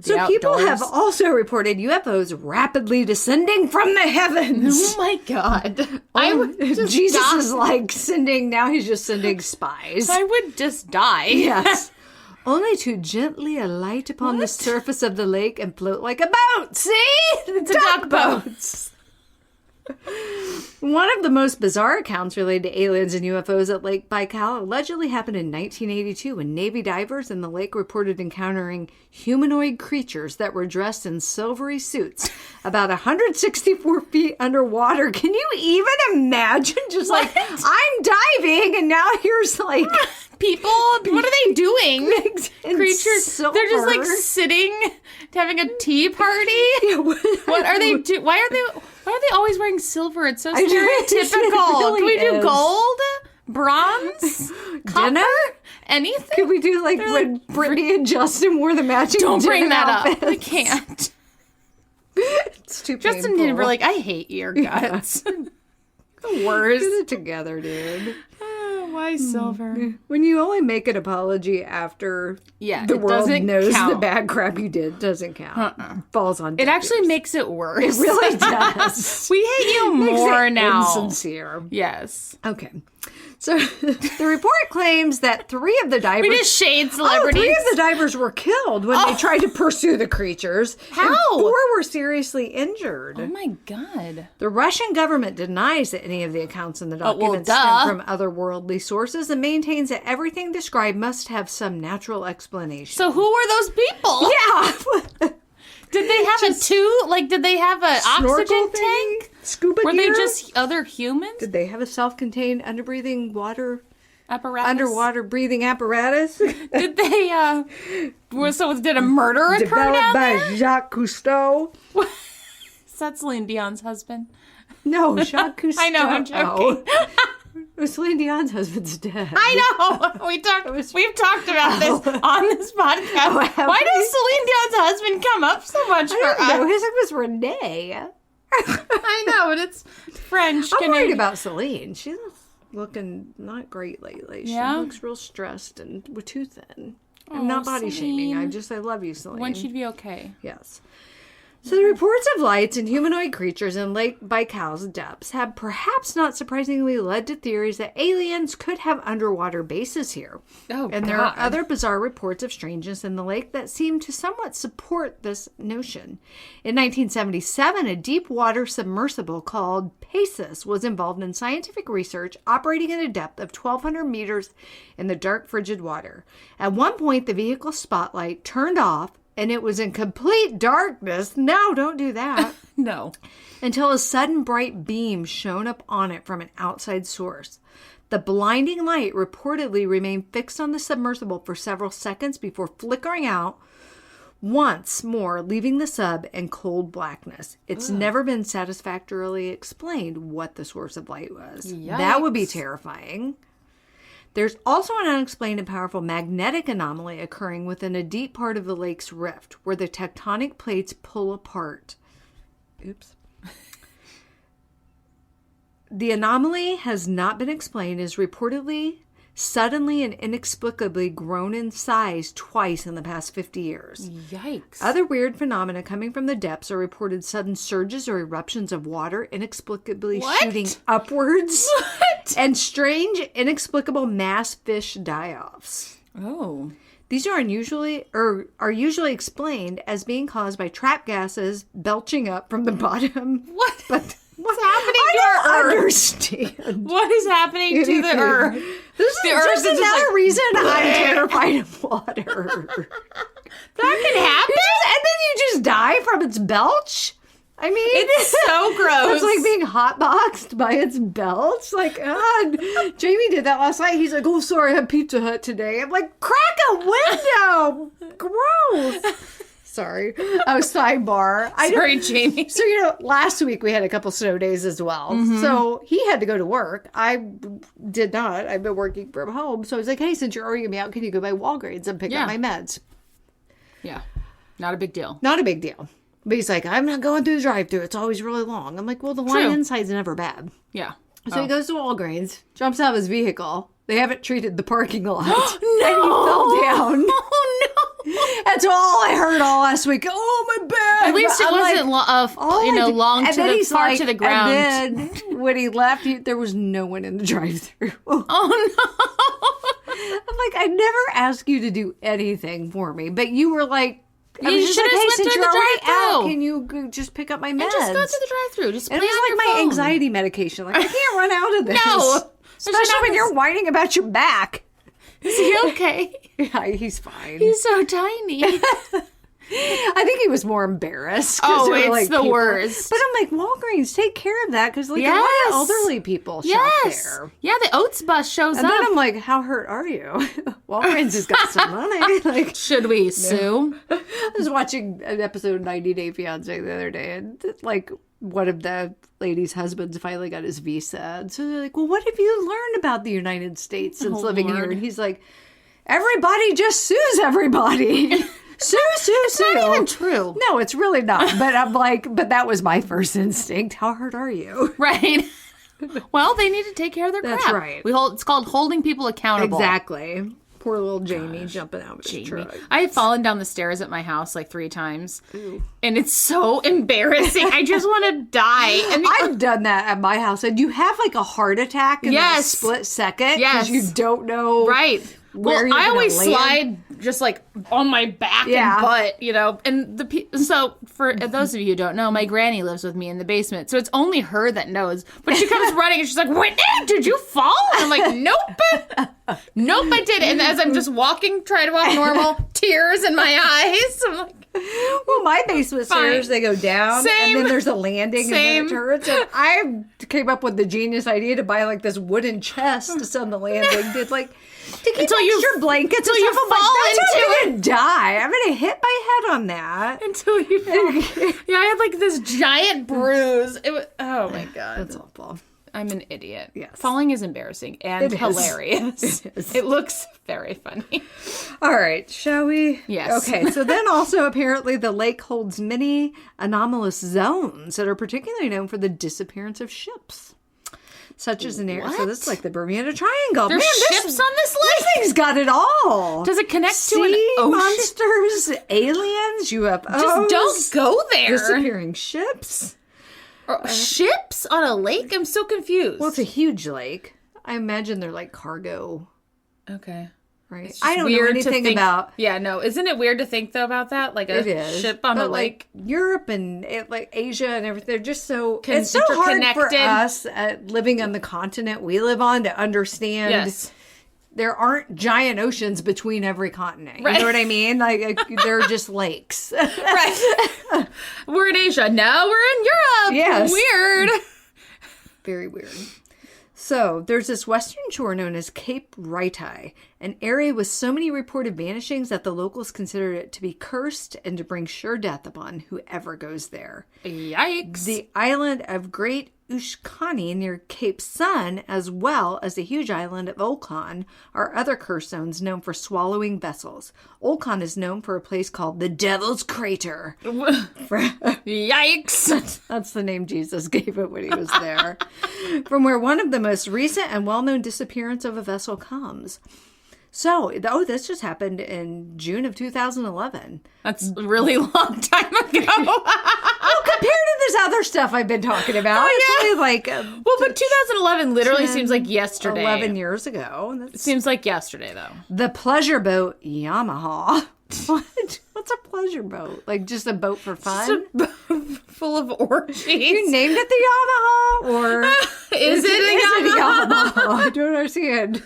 So people have also reported UFOs rapidly descending from the heavens. Oh my God. I would Jesus is like sending, now he's just sending spies. I would just die. Yes. Only to gently alight upon the surface of the lake and float like a boat. See? It's a duck boat. One of the most bizarre accounts related to aliens and UFOs at Lake Baikal allegedly happened in 1982 when Navy divers in the lake reported encountering humanoid creatures that were dressed in silvery suits about 164 feet underwater. Can you even imagine? Just like, I'm diving and now here's like... People, what are they doing? Creatures, silver. they're just like sitting, having a tea party. Yeah, what are they doing? Why are they always wearing silver? It's so stereotypical. Really Can we do is. gold, bronze, copper, anything? Could we do like when Brittany and Justin wore the matching? Don't bring that outfits? up. I can't. It's too Justin painful. and Denver, like, I hate your guts. The worst. Get it together, dude. Why silver? When you only make an apology after the world knows the bad crap you did, doesn't count. Falls on deaf It actually ears. makes it worse. It really does. We hate you more now. Insincere. Yes. Okay. So the report claims that 3 of the divers... We just shade celebrities. 3 of the divers were killed when they tried to pursue the creatures. How? And 4 were seriously injured. Oh my God. The Russian government denies that any of the accounts in the document stem from otherworldly sources and maintains that everything described must have some natural explanation. So who were those people? Yeah. Did they have a tube? Like, did they have an oxygen tank? Scuba Were gear? they just other humans? Did they have a self-contained underbreathing water... Apparatus? Underwater breathing apparatus? Did they, did a murder occur Developed down by there? Jacques Cousteau. Is that Celine Dion's husband? No, Jacques Cousteau. I know, I'm joking. Celine Dion's husband's dead. I know. We've talked about this on this podcast. Why does Celine Dion's husband come up so much for us? No, his name was Renee. I know, but it's French. I'm worried about Celine. She's looking not great lately. She looks real stressed and we're too thin. I'm not body shaming. I love you, Celine. When she'd be okay. Yes. So the reports of lights and humanoid creatures in Lake Baikal's depths have perhaps not surprisingly led to theories that aliens could have underwater bases here. Oh, and there are other bizarre reports of strangeness in the lake that seem to somewhat support this notion. In 1977, a deep water submersible called Pegasus was involved in scientific research operating at a depth of 1,200 meters in the dark, frigid water. At one point, the vehicle's spotlight turned off, and it was in complete darkness. No, don't do that. No. Until a sudden bright beam shone up on it from an outside source. The blinding light reportedly remained fixed on the submersible for several seconds before flickering out once more, leaving the sub in cold blackness. It's never been satisfactorily explained what the source of light was. Yikes. That would be terrifying. There's also an unexplained and powerful magnetic anomaly occurring within a deep part of the lake's rift, where the tectonic plates pull apart. Oops. The anomaly has not been explained, is reportedly suddenly and inexplicably grown in size twice in the past 50 years. Yikes. Other weird phenomena coming from the depths are reported sudden surges or eruptions of water inexplicably shooting upwards. What? And strange, inexplicable mass fish die-offs. Oh. These are usually explained as being caused by trap gases belching up from the bottom. What? But what's happening to our Earth? Understand. What is happening to the Earth? This is just another reason I'm terrified of water. That can happen? And then you just die from its belch? I mean, it's so gross. It's like being hotboxed by its belch. Like, Jamie did that last night. He's like, oh, sorry, I had Pizza Hut today. I'm like, crack a window. Gross. Sorry. Oh, sidebar. Sorry, Jamie. So, last week we had a couple snow days as well. Mm-hmm. So he had to go to work. I did not. I've been working from home. So I was like, hey, since you're already going to be out, can you go by Walgreens and pick up my meds? Yeah. Not a big deal. Not a big deal. But he's like, I'm not going through the drive-thru. It's always really long. I'm like, well, the line inside's never bad. Yeah. So he goes to Walgreens, jumps out of his vehicle. They haven't treated the parking lot. No! And he fell down. Oh, no! That's all I heard all last week. Oh, my bad. At least it wasn't long to the far to the ground. And then when he left, there was no one in the drive-thru. Oh, no! I'm like, I never asked you to do anything for me, but you were like, I was just like, hey, since you're already out, can you just pick up my meds? And just go to the drive-thru. Just play on your phone. It was like my anxiety medication. Like, I can't run out of this. No. Especially when you're whining about your back. Is he okay? Yeah, he's fine. He's so tiny. I think he was more embarrassed. Oh, it's the worst. But I'm like, Walgreens, take care of that because a lot of elderly people shop there. Yeah, the Oats bus shows up. And then I'm like, how hurt are you? Walgreens has got some money. Like, should we sue? I was watching an episode of 90 Day Fiancé the other day, and like one of the ladies' husbands finally got his visa. And so they're like, well, what have you learned about the United States since living here? And he's like, everybody just sues everybody. Sue. It's not even true. No, it's really not. But I'm like, but that was my first instinct. How hurt are you? Right. Well, they need to take care of their crap. That's right. It's called holding people accountable. Exactly. Poor little Jamie jumping out of his truck. I have fallen down the stairs at my house like 3 times. Ew. And it's so embarrassing. I just want to die. And I've done that at my house. And you have like a heart attack in that split second. Yes. Because you don't know. Right. Where I always slide just like on my back and butt, you know. And so for those of you who don't know, my granny lives with me in the basement, so it's only her that knows. But she comes running and she's like, "Whitney, did you fall?" And I'm like, "Nope, nope, I didn't." And as I'm just walking, trying to walk normal, tears in my eyes. I'm like, well, my basement stairs, they go down, and then there's a landing, and then it turns. And I came up with the genius idea to buy like this wooden chest to sit on the landing. Did like. To keep until extra blankets until you fall into it. I'm gonna die. I'm gonna hit my head on that until you fall. Yeah, I had like this giant bruise. It was, oh my god, that's awful. I'm an idiot. Yes, falling is embarrassing and hilarious. It looks very funny. All right, shall we? Yes. Okay. So then, also apparently, the lake holds many anomalous zones that are particularly known for the disappearance of ships. Such as an area. So this is like the Bermuda Triangle. There's ships on this lake? This thing's got it all. Does it connect to an ocean? Monsters, aliens, UFOs. Just don't go there. Disappearing ships. Ships on a lake? I'm so confused. Well, it's a huge lake. I imagine they're like cargo. Okay. Right. I don't know anything about. Yeah, no. Isn't it weird to think though about that? Like a ship on a lake. Like Europe and like Asia and everything. They're just so. It's so hard for us living on the continent we live on to understand. Yes. There aren't giant oceans between every continent. You right. know what I mean? Like they're just lakes. Right. We're in Asia. Now we're in Europe. Yes. Weird. Very weird. So, there's this western shore known as Cape Ritai, an area with so many reported vanishings that the locals consider it to be cursed and to bring sure death upon whoever goes there. Yikes. The island of Great Ushkani near Cape Sun, as well as the huge island of Olkan, are other curse zones known for swallowing vessels. Olkan is known for a place called the Devil's Crater. Yikes! That's the name Jesus gave it when he was there. From where one of the most recent and well-known disappearance of a vessel comes. So, this just happened in June of 2011. That's a really long time ago. Well, compared to this other stuff I've been talking about, it's only like... well, but 2011 literally seems like yesterday. 11 years ago. It seems like yesterday, though. The pleasure boat Yamaha. What? What's a pleasure boat? Like just a boat for fun? Just a boat full of orgies. You named it the Yamaha? Or is it a Yamaha? I don't understand.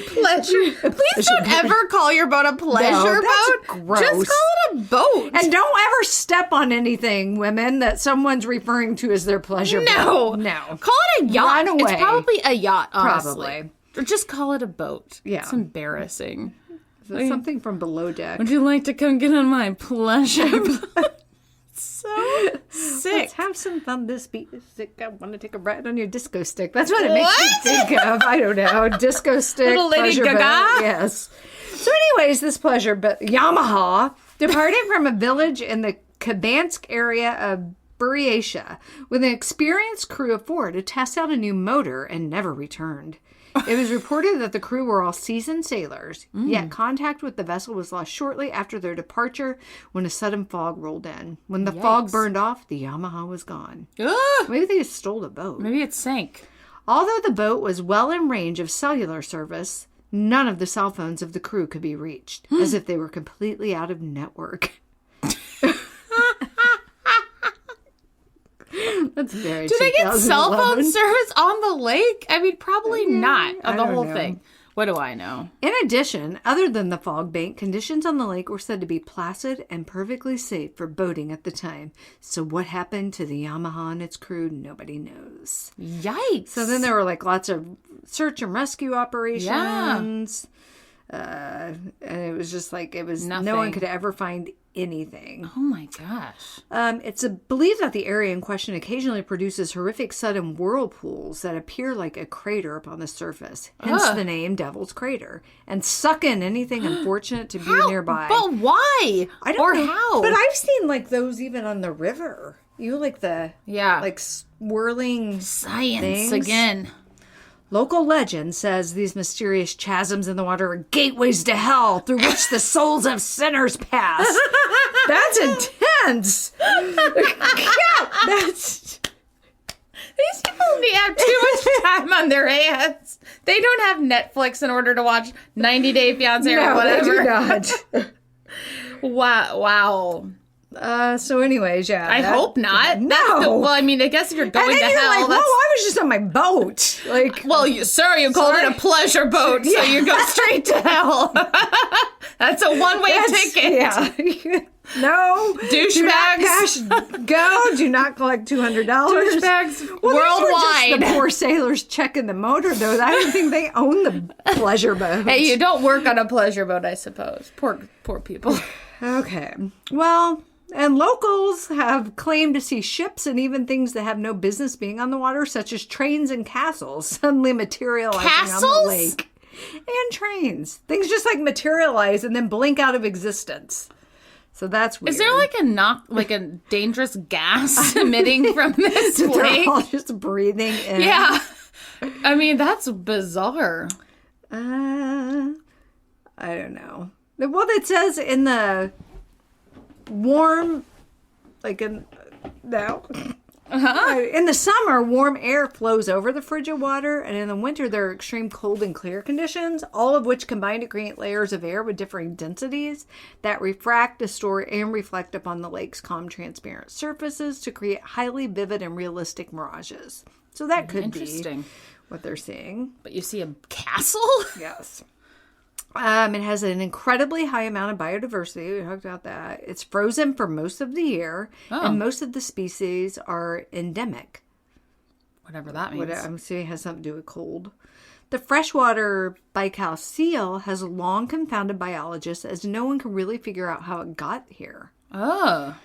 Pleasure. Please don't ever call your boat a pleasure boat. Gross. Just call it a boat. And don't ever step on anything, women, that someone's referring to as their pleasure boat. No. Call it a yacht. Run away. It's probably a yacht, honestly. Probably. Or just call it a boat. Yeah. It's embarrassing. Something from below deck. Would you like to come get on my pleasure boat? So sick. Let's have some fun this beat. I want to take a ride on your disco stick. That's what it makes me think of. I don't know. Disco stick. Little Lady Gaga? Boat. Yes. So anyways, this pleasure boat, Yamaha, departed from a village in the Kabansk area of Buryatia with an experienced crew of 4 to test out a new motor and never returned. It was reported that the crew were all seasoned sailors, yet contact with the vessel was lost shortly after their departure when a sudden fog rolled in. When the fog burned off, the Yamaha was gone. Maybe they just stole the boat. Maybe it sank. Although the boat was well in range of cellular service, none of the cell phones of the crew could be reached, as if they were completely out of network. That's very. Do they get cell phone service on the lake? I mean, probably not. Of the whole thing. What do I know? In addition, other than the fog bank, conditions on the lake were said to be placid and perfectly safe for boating at the time. So what happened to the Yamaha and its crew, nobody knows. Yikes. So then there were like lots of search and rescue operations. And it was just like, it was nothing. No one could ever find anything. Oh my gosh. It's believed that the area in question occasionally produces horrific sudden whirlpools that appear like a crater upon the surface. Hence the name Devil's Crater. And suck in anything unfortunate to be nearby. But why? I don't know. How? But I've seen like those even on the river. You like the like swirling science things. again. Local legend says these mysterious chasms in the water are gateways to hell through which the souls of sinners pass. That's intense. That's... These people have too much time on their hands. They don't have Netflix in order to watch 90 Day Fiancé or whatever. No, they do not. Wow. So anyways, yeah. I hope not. No. Well, I mean, I guess if you're going to hell. Like, whoa, I was just on my boat. Like, well, you called it a pleasure boat, so you go straight to hell. That's a one-way ticket. Yeah. No. Douchebags. Go. Do not collect $200. Douchebags worldwide. Just the poor sailors checking the motor, though. I don't think they own the pleasure boat. Hey, you don't work on a pleasure boat, I suppose. Poor people. Okay. Well... And locals have claimed to see ships and even things that have no business being on the water, such as trains and castles, suddenly materializing on the lake. And trains. Things just like materialize and then blink out of existence. So that's weird. Is there like a dangerous gas emitting from this lake? They're all just breathing in. Yeah. I mean, that's bizarre. I don't know. Well, it says in the... warm, like in the summer, warm air flows over the frigid water, and in the winter there are extreme cold and clear conditions, all of which combine to create layers of air with differing densities that refract, distort, and reflect upon the lake's calm, transparent surfaces to create highly vivid and realistic mirages. So that could be what they're seeing. But you see a castle? Yes. It has an incredibly high amount of biodiversity. We talked about that. It's frozen for most of the year, and most of the species are endemic. Whatever that means. I'm assuming it has something to do with cold. The freshwater Baikal seal has long confounded biologists as no one can really figure out how it got here. Oh.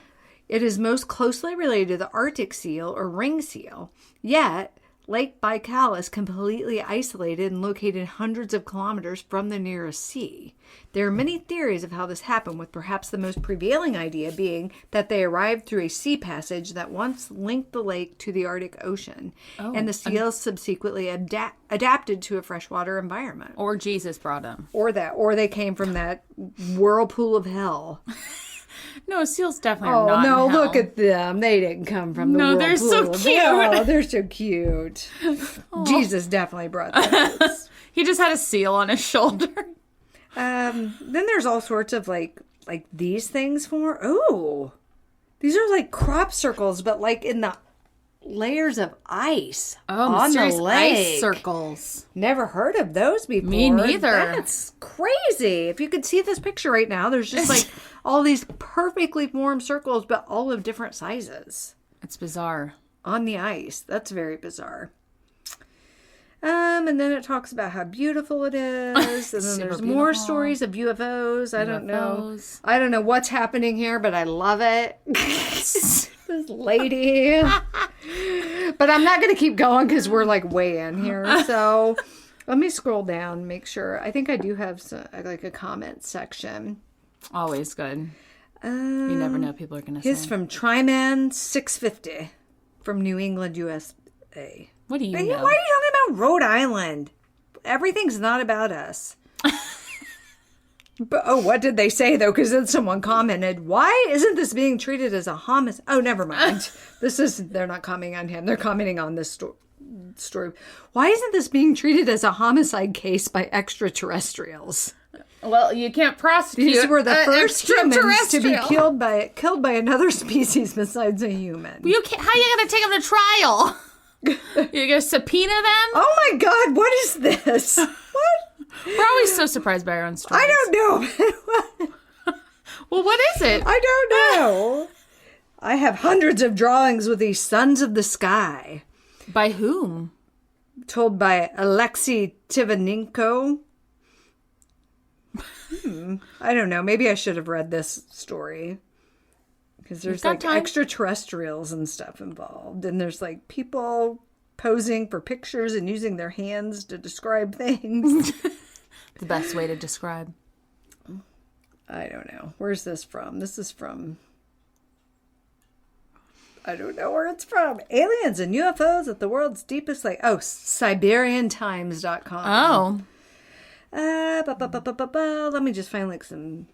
It is most closely related to the Arctic seal or ring seal, yet... Lake Baikal is completely isolated and located hundreds of kilometers from the nearest sea. There are many theories of how this happened, with perhaps the most prevailing idea being that they arrived through a sea passage that once linked the lake to the Arctic Ocean, and the seals subsequently adapted to a freshwater environment. Or Jesus brought them. Or they came from that whirlpool of hell. No, seals definitely are not in hell. Look at them. They didn't come from the whirlpool. No, they're so cute. Oh, they're so cute. Jesus definitely brought those. He just had a seal on his shoulder. Then there's all sorts of like these things for... Oh, these are like crop circles, but like in the layers of ice on the lake. Ice circles. Never heard of those before. Me neither. That's crazy. If you could see this picture right now, there's just like all these perfectly formed circles, but all of different sizes. It's bizarre. On the ice. That's very bizarre. And then it talks about how beautiful it is. And then there's more stories of UFOs. I don't know what's happening here, but I love it. This lady. But I'm not going to keep going because we're like way in here. So let me scroll down and make sure. I think I do have like a comment section. Always good. You never know people are going to say. He's from Tryman 650 from New England, USA. What do you know? Why are you talking about Rhode Island? Everything's not about us. But, what did they say, though? Because then someone commented, why isn't this being treated as a homicide? Oh, never mind. They're not commenting on him. They're commenting on this story. Why isn't this being treated as a homicide case by extraterrestrials? Well, you can't prosecute. These were the first humans to be killed by another species besides a human. How are you going to take them to trial? You're going to subpoena them? Oh my God, what is this? What? We're always so surprised by our own stories. I don't know. Well, what is it? I don't know. I have hundreds of drawings with these sons of the sky. By whom? Told by Alexei Tivanenko. I don't know. Maybe I should have read this story. Because there's like extraterrestrials and stuff involved. And there's like people posing for pictures and using their hands to describe things. The best way to describe. I don't know. Where's this from? This is from... I don't know where it's from. Aliens and UFOs at the world's deepest lake. Oh, SiberianTimes.com. Oh. Let me just find like some.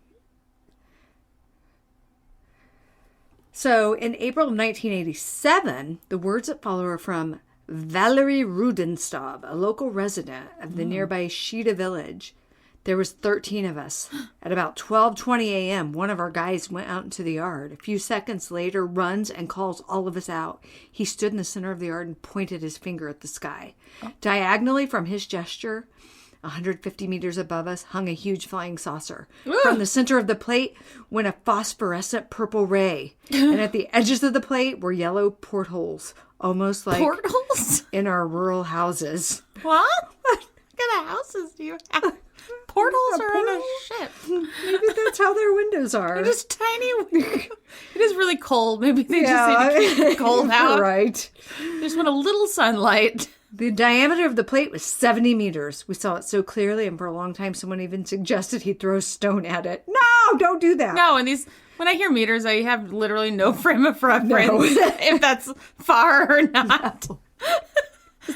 So in April of 1987, the words that follow are from Valerie Rudenstab, a local resident of the nearby Shida village. There was 13 of us. At about 12:20 a.m., one of our guys went out into the yard. A few seconds later, runs and calls all of us out. He stood in the center of the yard and pointed his finger at the sky. Diagonally from his gesture, 150 meters above us, hung a huge flying saucer. From the center of the plate went a phosphorescent purple ray. And at the edges of the plate were yellow portholes, almost like Portals? in our rural houses. What? What kind of houses do you have? Portals are in a ship. Maybe that's how their windows are. They're just tiny. It is really cold. Maybe they just need to keep it cold out. Right. They just want a little sunlight. The diameter of the plate was 70 meters. We saw it so clearly, and for a long time, someone even suggested he throw a stone at it. No, don't do that. No, and when I hear meters, I have literally no frame of reference if that's far or not. No.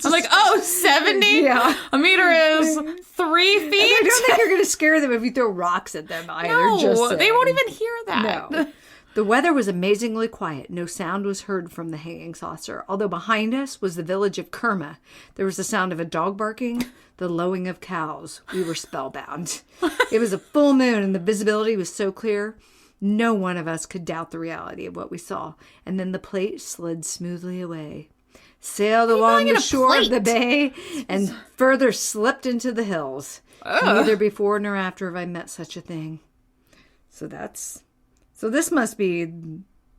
I'm like, 70? Yeah. A meter is 3 feet? I don't think you're going to scare them if you throw rocks at them either. No, they won't even hear that. No. The weather was amazingly quiet. No sound was heard from the hanging saucer. Although behind us was the village of Kerma. There was the sound of a dog barking, the lowing of cows. We were spellbound. It was a full moon and the visibility was so clear, no one of us could doubt the reality of what we saw. And then the plate slid smoothly away, sailed along the shore of the bay, and further slipped into the hills. Neither before nor after have I met such a thing. So this must be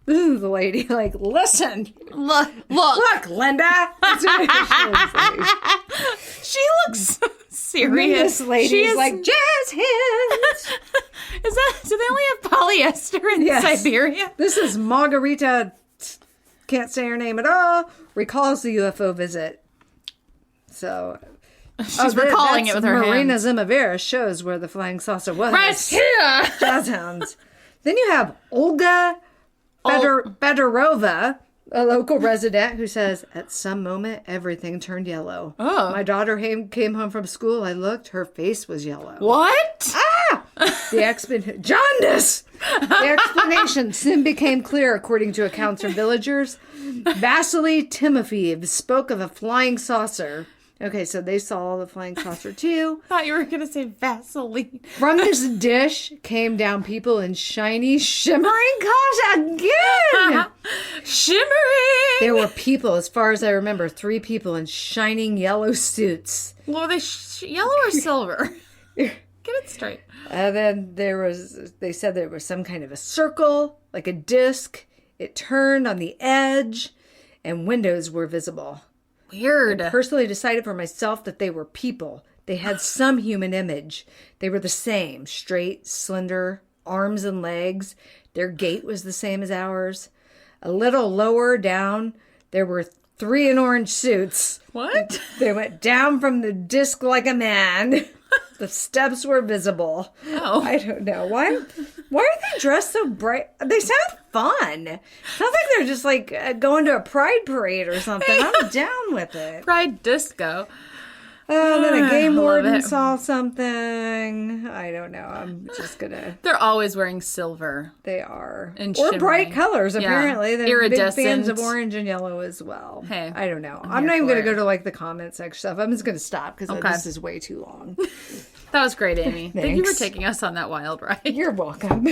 the lady, like, listen. Look, Linda. She looks serious. This lady is like, jazz hands. Do they only have polyester in Siberia? This is Margarita, can't say her name at all, recalls the UFO visit. So she's recalling it with her Marina hands. Zimavera shows where the flying saucer was. Right here. Jazz hands. Then you have Olga Fedorova, a local resident, who says, at some moment, everything turned yellow. Oh. My daughter came home from school. I looked. Her face was yellow. What? Jaundice! The explanation soon became clear, according to accounts from villagers. Vasily Timofeev spoke of a flying saucer. Okay, so they saw the flying saucer too. I thought you were going to say Vaseline. From this dish came down people in shiny, shimmering cars again. Shimmering. There were people, as far as I remember, 3 people in shining yellow suits. Well, were they yellow or silver? Get it straight. And then they said there was some kind of a circle, like a disc. It turned on the edge, and windows were visible. Weird. I personally decided for myself that they were people. They had some human image. They were the same, straight, slender, arms and legs. Their gait was the same as ours. A little lower down, there were 3 in orange suits. What? They went down from the disc like a man. The steps were visible. Oh. I don't know. Why are they dressed so bright? They sound fun. Sounds like they're just like going to a pride parade or something. I'm down with it. Pride disco. Oh, then a game warden saw something. I don't know. I'm just gonna. They're always wearing silver. They are. And or shimmering. Bright colors, apparently. Yeah. They're big Iridescent. fans of orange and yellow as well. Hey. I don't know. I'm not even going to go to like the comment section stuff. I'm just going to stop because Okay. this is way too long. That was great, Amy. Thank you for Thanks. taking us on that wild ride. You're welcome.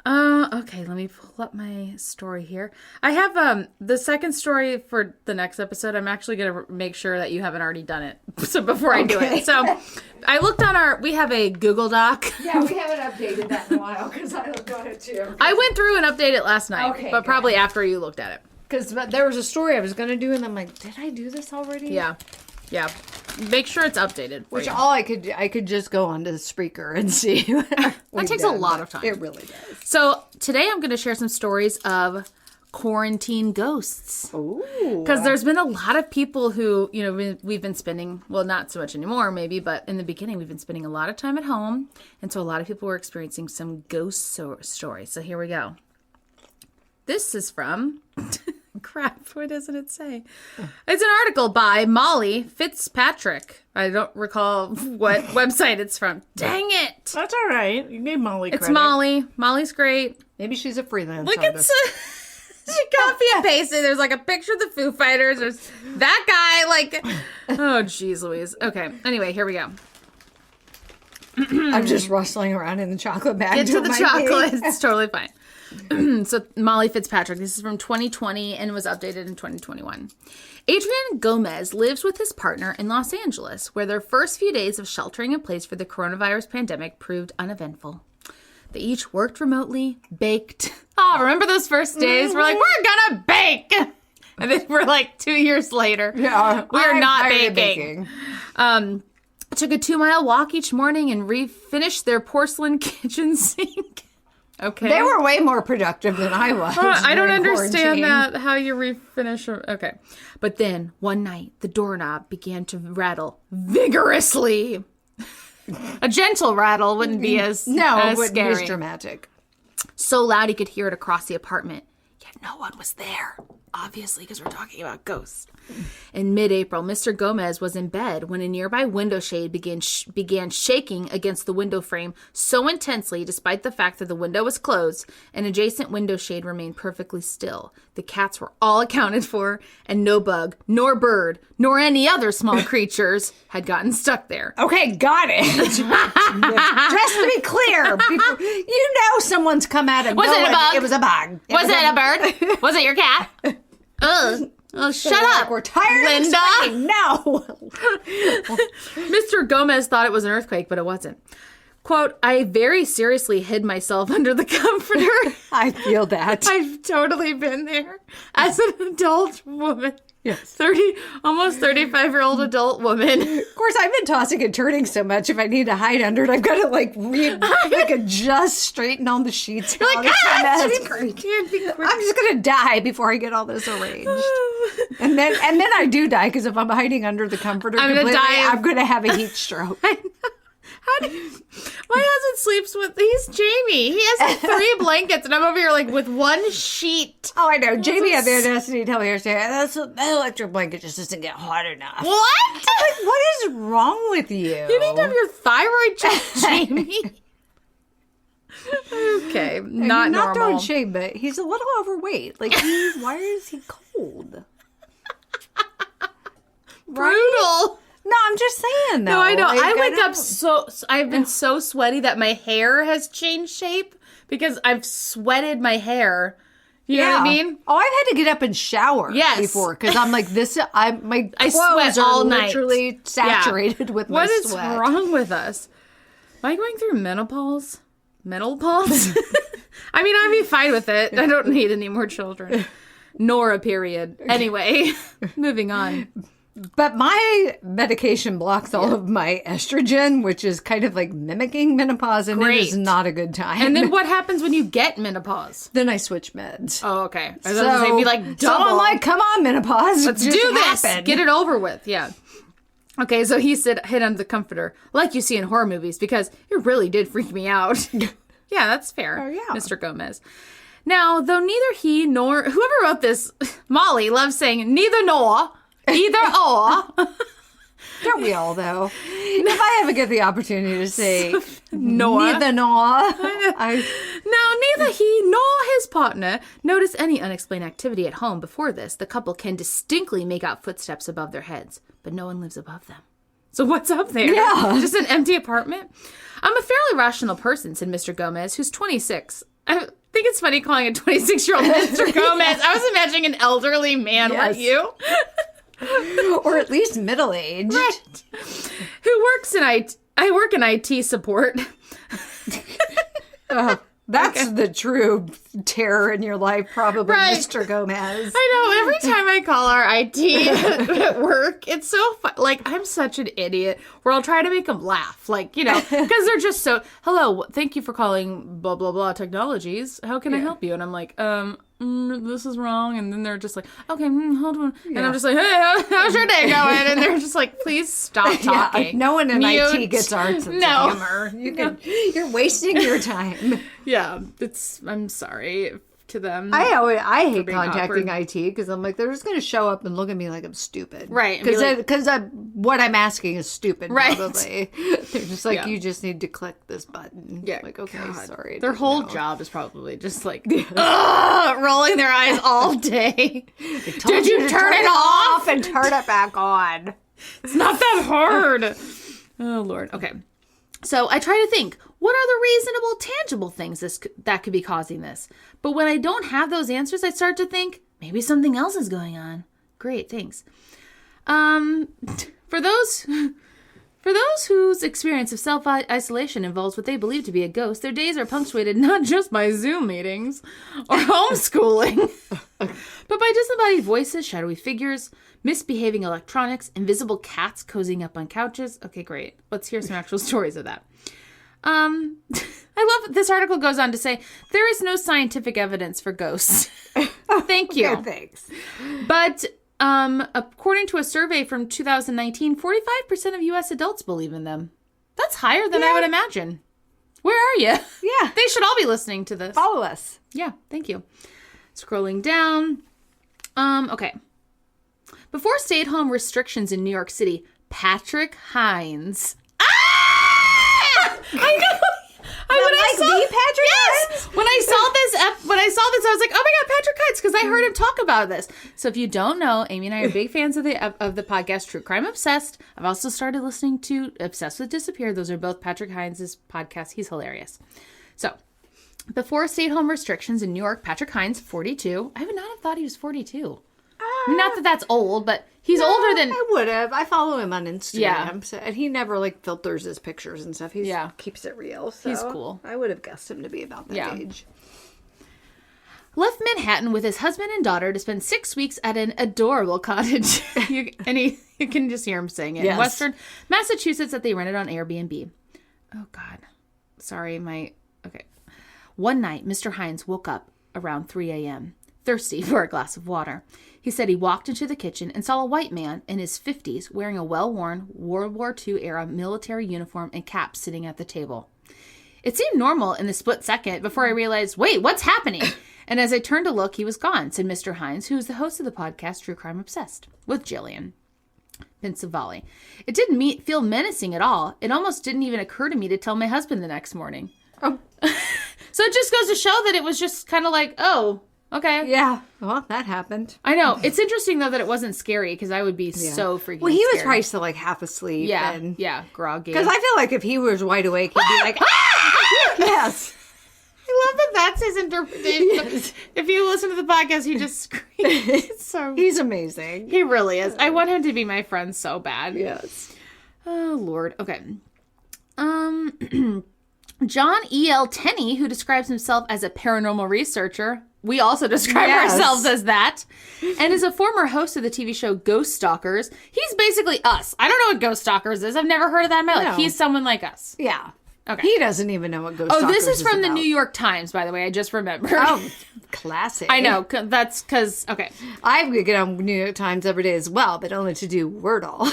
Okay, let me pull up my story here. I have the second story for the next episode. I'm actually going to make sure that you haven't already done it. So before I do it. So I looked on we have a Google Doc. Yeah, we haven't updated that in a while because I looked on it too. I went through and updated it last night, Okay, but probably after you looked at it. Because there was a story I was going to do and I'm like, did I do this already? Yeah. Yeah. Make sure it's updated. Which all I could just go onto the Spreaker and see. That takes a lot of time. It really does. So today I'm going to share some stories of quarantine ghosts. Ooh. Because there's been a lot of people who, we've been spending, well, not so much anymore maybe, but in the beginning we've been spending a lot of time at home. And so a lot of people were experiencing some ghost stories. So here we go. this is from... Crap, what doesn't it say? It's an article by Molly Fitzpatrick. I don't recall what website it's from. Dang it. That's all right. You gave Molly credit. It's Molly. Molly's great. Maybe she's a freelance Look at... She copy and pasted. There's like a picture of the Foo Fighters. There's that guy. Like, oh, jeez Louise. Okay. Anyway, here we go. I'm just rustling around in the chocolate bag. Get to the chocolate. It's totally fine. So Molly Fitzpatrick, this is from 2020 and was updated in 2021. Adrian Gomez lives with his partner in Los Angeles, where their first few days of sheltering in place for the coronavirus pandemic proved uneventful. They each worked remotely, baked. Oh, remember those first days? We're like, we're gonna bake! And then we're like 2 years later. Yeah, we're not baking. Took a 2-mile walk each morning and refinished their porcelain kitchen sink. Okay. They were way more productive than I was. I don't understand that, how you refinish. Okay. But then, one night, the doorknob began to rattle vigorously. A gentle rattle wouldn't be as scary. It wouldn't be as dramatic. So loud he could hear it across the apartment. Yet no one was there. Obviously, because we're talking about ghosts. In mid-April, Mr. Gomez was in bed when a nearby window shade began shaking against the window frame so intensely, despite the fact that the window was closed, an adjacent window shade remained perfectly still. The cats were all accounted for, and no bug, nor bird, nor any other small creatures had gotten stuck there. Okay, got it. Just to be clear, you know someone's come out and was it a bug? It was a bug. Was it a bird? Was it your cat? Ugh. Oh, shut up. We're tired Linda. of explaining. No. Mr. Gomez thought it was an earthquake, but it wasn't. Quote, I very seriously hid myself under the comforter. I feel that. I've totally been there as an adult woman. Yes. Almost 35-year-old adult woman. Of course, I've been tossing and turning so much. If I need to hide under it, I've got to adjust, straighten all the sheets. You're like, that's great. I'm just gonna die before I get all this arranged. and then I do die because if I'm hiding under the comforter, I'm gonna have a heat stroke. My husband sleeps with, he's Jamie. He has 3 blankets, and I'm over here like with one sheet. Oh, I know. Jamie had the audacity to tell me yesterday, that electric blanket just doesn't get hot enough. What? Like, what is wrong with you? You need to have your thyroid checked, Jamie. Okay, not normal. Not throwing shade, but he's a little overweight. Like, why is he cold? Brutal. No, I'm just saying, though. No, I know. I wake up I've been so sweaty that my hair has changed shape because I've sweated my hair. You know what I mean? Oh, I've had to get up and shower before because I'm like, my clothes are literally saturated with my sweat. What is wrong with us? Am I going through menopause? Menopause? I mean, I'd be fine with it. I don't need any more children. Nor a period. Anyway, moving on. But my medication blocks all of my estrogen, which is kind of like mimicking menopause, and it is not a good time. And then what happens when you get menopause? Then I switch meds. Oh, okay. I was going to say, be like double. So I'm like, come on, menopause. Let's do this. Get it over with. Yeah. Okay, so he said, hid under the comforter, like you see in horror movies, because it really did freak me out. Yeah, that's fair, Mr. Gomez. Now, though neither he nor whoever wrote this, Molly loves saying neither nor. Either or. Don't we all, though? If I ever get the opportunity to say neither nor. Now, neither he nor his partner notice any unexplained activity at home. Before this, the couple can distinctly make out footsteps above their heads, but no one lives above them. So what's up there? Yeah. Just an empty apartment? I'm a fairly rational person, said Mr. Gomez, who's 26. I think it's funny calling a 26-year-old Mr. Gomez. I was imagining an elderly man like you. Or at least middle-aged. Right. Who works in IT. I work in IT support. That's the true terror in your life, probably, right. Mr. Gomez. I know. Every time I call our IT at work, it's so fun. Like, I'm such an idiot where I'll try to make them laugh. Like, you know, because they're just so, hello, thank you for calling blah, blah, blah technologies. How can I help you? And I'm like, this is wrong. And then they're just like, okay, hold on. And I'm just like, hey, how's your day going? And they're just like, please stop talking. Yeah, no one in IT gets our sense of humor. You're wasting your time. Yeah, I'm sorry to them. I hate being contacting IT because I'm like, they're just going to show up and look at me like I'm stupid. Right. Because what I'm asking is stupid, right. Probably. They're just like, you just need to click this button. Yeah. Like, okay, sorry. Their whole job is probably just like, rolling their eyes all day. Did you turn it off and turn it back on? It's not that hard. Oh, Lord. Okay. So I try to think, what are the reasonable, tangible things that could be causing this? But when I don't have those answers, I start to think, maybe something else is going on. Great, thanks. For those whose experience of self-isolation involves what they believe to be a ghost, their days are punctuated not just by Zoom meetings or homeschooling, but by disembodied voices, shadowy figures, misbehaving electronics, invisible cats cozying up on couches. Okay, great. Let's hear some actual stories of that. I love that this article goes on to say, there is no scientific evidence for ghosts. Thank you. Okay, thanks. But according to a survey from 2019, 45% of U.S. adults believe in them. That's higher than I would imagine. Where are you? Yeah. They should all be listening to this. Follow us. Yeah, thank you. Scrolling down. Okay. Before stay-at-home restrictions in New York City, Patrick Hines. I know. When I saw this, I was like, oh my God, Patrick Hines, because I heard him talk about this. So if you don't know, Amy and I are big fans of the podcast True Crime Obsessed. I've also started listening to Obsessed with Disappeared. Those are both Patrick Hines' podcasts. He's hilarious. So before stay-at-home restrictions in New York, Patrick Hines, 42. I would not have thought he was 42. Not that that's old, but he's older than... I would have. I follow him on Instagram. So, and he never, filters his pictures and stuff. He keeps it real. So he's cool. I would have guessed him to be about that age. Left Manhattan with his husband and daughter to spend 6 weeks at an adorable cottage. You can just hear him saying it. Yes. In Western Massachusetts that they rented on Airbnb. Oh, God. Sorry, Okay. One night, Mr. Hines woke up around 3 a.m., thirsty for a glass of water. He said he walked into the kitchen and saw a white man in his 50s wearing a well-worn World War II-era military uniform and cap sitting at the table. It seemed normal in the split second before I realized, wait, what's happening? And as I turned to look, he was gone, said Mr. Hines, who is the host of the podcast True Crime Obsessed, with Jillian Pincavali. It didn't feel menacing at all. It almost didn't even occur to me to tell my husband the next morning. Oh. So it just goes to show that it was just kind of like, oh, okay. Yeah. Well, that happened. I know. It's interesting, though, that it wasn't scary because I would be so freaking Well, he was scared. probably still half asleep. Yeah, groggy. Because I feel like if he was wide awake, he'd be like, yes. I love that that's his interpretation. Yes. If you listen to the podcast, he just screams. He's amazing. He really is. I want him to be my friend so bad. Yes. Oh, Lord. Okay. John E.L. Tenney, who describes himself as a paranormal researcher. We also describe ourselves as that. And is a former host of the TV show Ghost Stalkers. He's basically us. I don't know what Ghost Stalkers is. I've never heard of that in my life. He's someone like us. Yeah. Okay. He doesn't even know what Ghost Stalkers is. Oh, this is from the New York Times, by the way. I just remembered. Oh, classic. I know. That's because, okay. I get on New York Times every day as well, but only to do Wordle.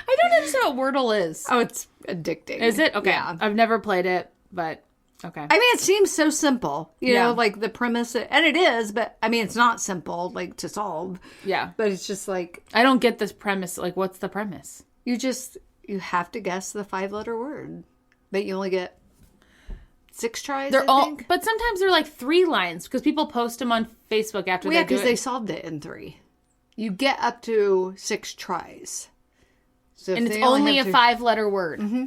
I don't understand what Wordle is. Oh, it's addicting. Is it? Okay. Yeah. I've never played it, but okay. I mean, it seems so simple, you know, like the premise, and it is, but I mean, it's not simple, to solve. Yeah. But it's just I don't get this premise. What's the premise? You have to guess the 5-letter word, but you only get 6 tries, But sometimes they're 3 lines, because people post them on Facebook after they do it. because they solved it in 3. You get up to 6 tries. So and it's only a 5-letter word. Mm-hmm.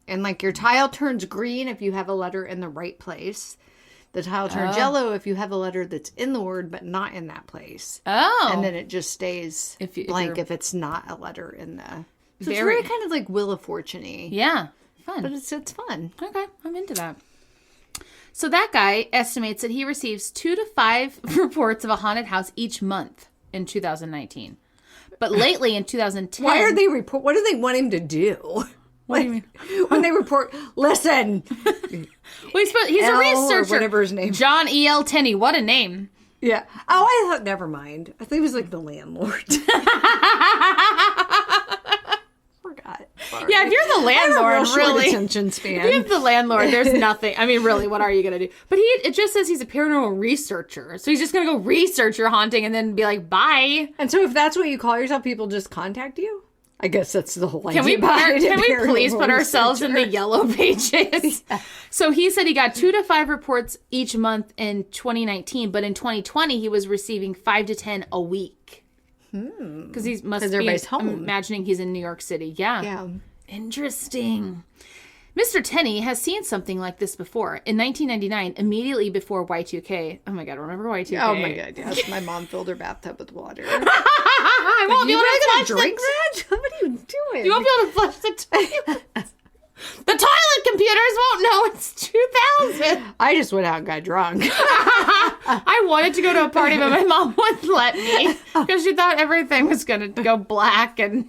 And your tile turns green if you have a letter in the right place. The tile turns yellow if you have a letter that's in the word but not in that place. Oh. And then it just stays blank if it's not a letter in the... So it's very kind of like Wheel of Fortune-y. Yeah. Fun. But it's fun. Okay. I'm into that. So that guy estimates that he receives 2 to 5 reports of a haunted house each month in 2019. But lately in 2010... Why are they what do they want him to do? What do you mean? When they report, listen. Well, he's a researcher. Or whatever his name. John E.L. Tenney. What a name. Yeah. Oh, I thought, never mind. I think he was the landlord. Forgot. Yeah, if you're the landlord, really. Attention span. If you're the landlord, there's nothing. I mean, really, what are you going to do? But it just says he's a paranormal researcher. So he's just going to go research your haunting and then be like, bye. And so if that's what you call yourself, people just contact you? I guess that's the whole idea. Can we please put ourselves in the yellow pages? Yeah. So he said he got 2 to 5 reports each month in 2019, but in 2020 he was receiving 5 to 10 a week. Because he must be home. I'm imagining he's in New York City. Yeah. Interesting. Mr. Tenney has seen something like this before. In 1999, immediately before Y2K. Oh my God, remember Y2K? Oh my God, yes. My mom filled her bathtub with water. I won't be able to flush drink that? What are you doing? You won't be able to flush the toilet. The toilet computers won't know it's 2000. I just went out and got drunk. I wanted to go to a party, but my mom wouldn't let me because she thought everything was going to go black. And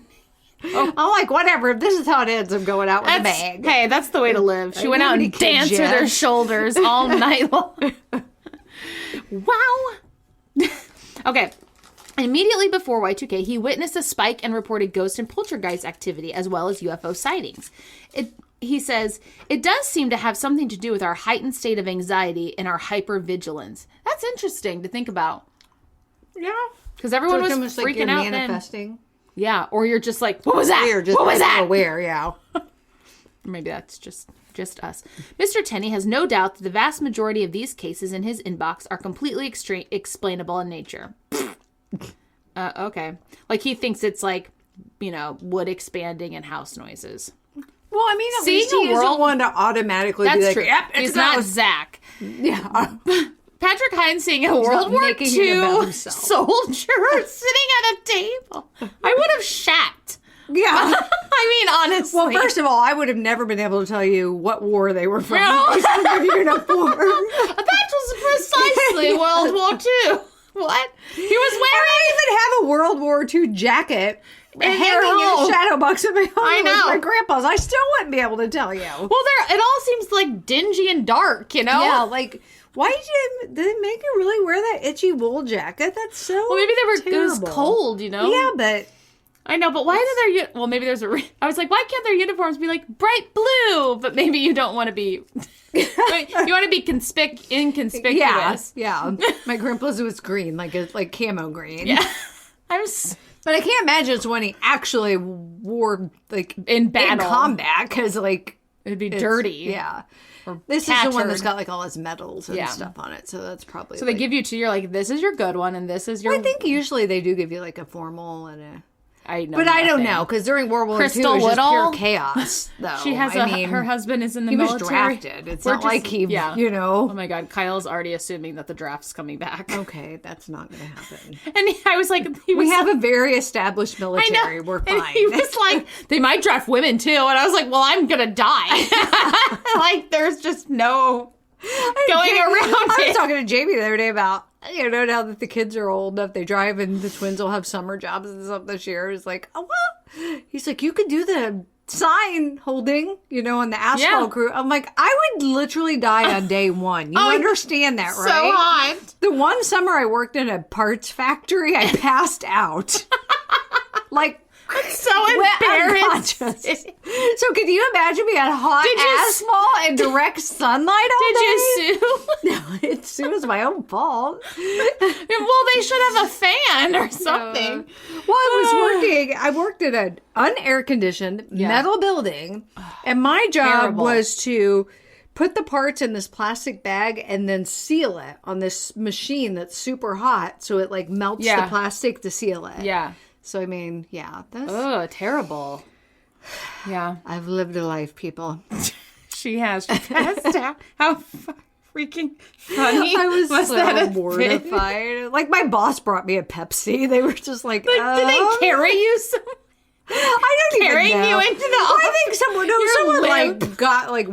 I'm like, whatever. If this is how it ends, I'm going out with a bag. Hey, that's the way to live. She went out and danced with her shoulders all night long. Wow. Okay. Immediately before Y2K, he witnessed a spike and reported ghost and poltergeist activity, as well as UFO sightings. He says, it does seem to have something to do with our heightened state of anxiety and our hypervigilance. That's interesting to think about. Yeah. Because everyone was freaking out manifesting. Then. Yeah. Or you're just like, what was that? What was that? Aware, yeah. Maybe that's just us. Mr. Tenney has no doubt that the vast majority of these cases in his inbox are completely explainable in nature. Okay. Like he thinks it's like, wood expanding and house noises. Well, I mean, at least he isn't one to automatically be like, true. Yep, it's not Zach. Yeah. Patrick Hines seeing a World War II soldier sitting at a table. I would have shat. Yeah. I mean, honestly. Well, first of all, I would have never been able to tell you what war they were from. That was precisely World War II. What? He was wearing... I even have a World War II jacket hanging in a shadow box in my home. I know. With my grandpa's. I still wouldn't be able to tell you. Well, it all seems like dingy and dark, Yeah, like, why did they make you really wear that itchy wool jacket? That's so Well, maybe it was cold, Yeah, but... I know, but why do their... Well, maybe there's a... I was like, why can't their uniforms be like bright blue? But maybe you don't want to be... you want to be inconspicuous. Yeah. My grandpa's was green, like camo green. Yeah. But I can't imagine it's when he actually wore, like, in battle. In combat, because, like... It'd be dirty. Yeah. This is the one that's got, like, all his medals and stuff on it, so that's probably... So they give you two, you're like, this is your good one, and this is your... I think usually they do give you, like, a formal and a... I know, but nothing. I don't know, because during World War II, it was just pure chaos, though. She has her husband is in the military. He was drafted. It's not like he, Oh my God, Kyle's already assuming that the draft's coming back. Okay, that's not going to happen. And I was like... we have a very established military. We're fine. And he was like, they might draft women too. And I was like, well, I'm going to die. Like, there's just no going around I was talking to Jamie the other day about... now that the kids are old enough, they drive and the twins will have summer jobs and stuff this year. It's like, oh, well, he's like, you could do the sign holding, on the asphalt crew. I'm like, I would literally die on day one. You understand that, right? So hot. The one summer I worked in a parts factory, I passed out. Like, it's so embarrassing. So can you imagine being on hot asphalt and direct sunlight all day? Did you sue? No, it was my own fault. Well, they should have a fan or something. I worked at an unair conditioned metal building, and my job was to put the parts in this plastic bag and then seal it on this machine that's super hot, so it like melts the plastic to seal it. Yeah. So, I mean, that's... Oh, terrible. Yeah. I've lived a life, people. She has. She passed out. How freaking funny. I was so that mortified. Like, my boss brought me a Pepsi. They were just like, did they carry you some... I don't carrying even know. You into the office. I think someone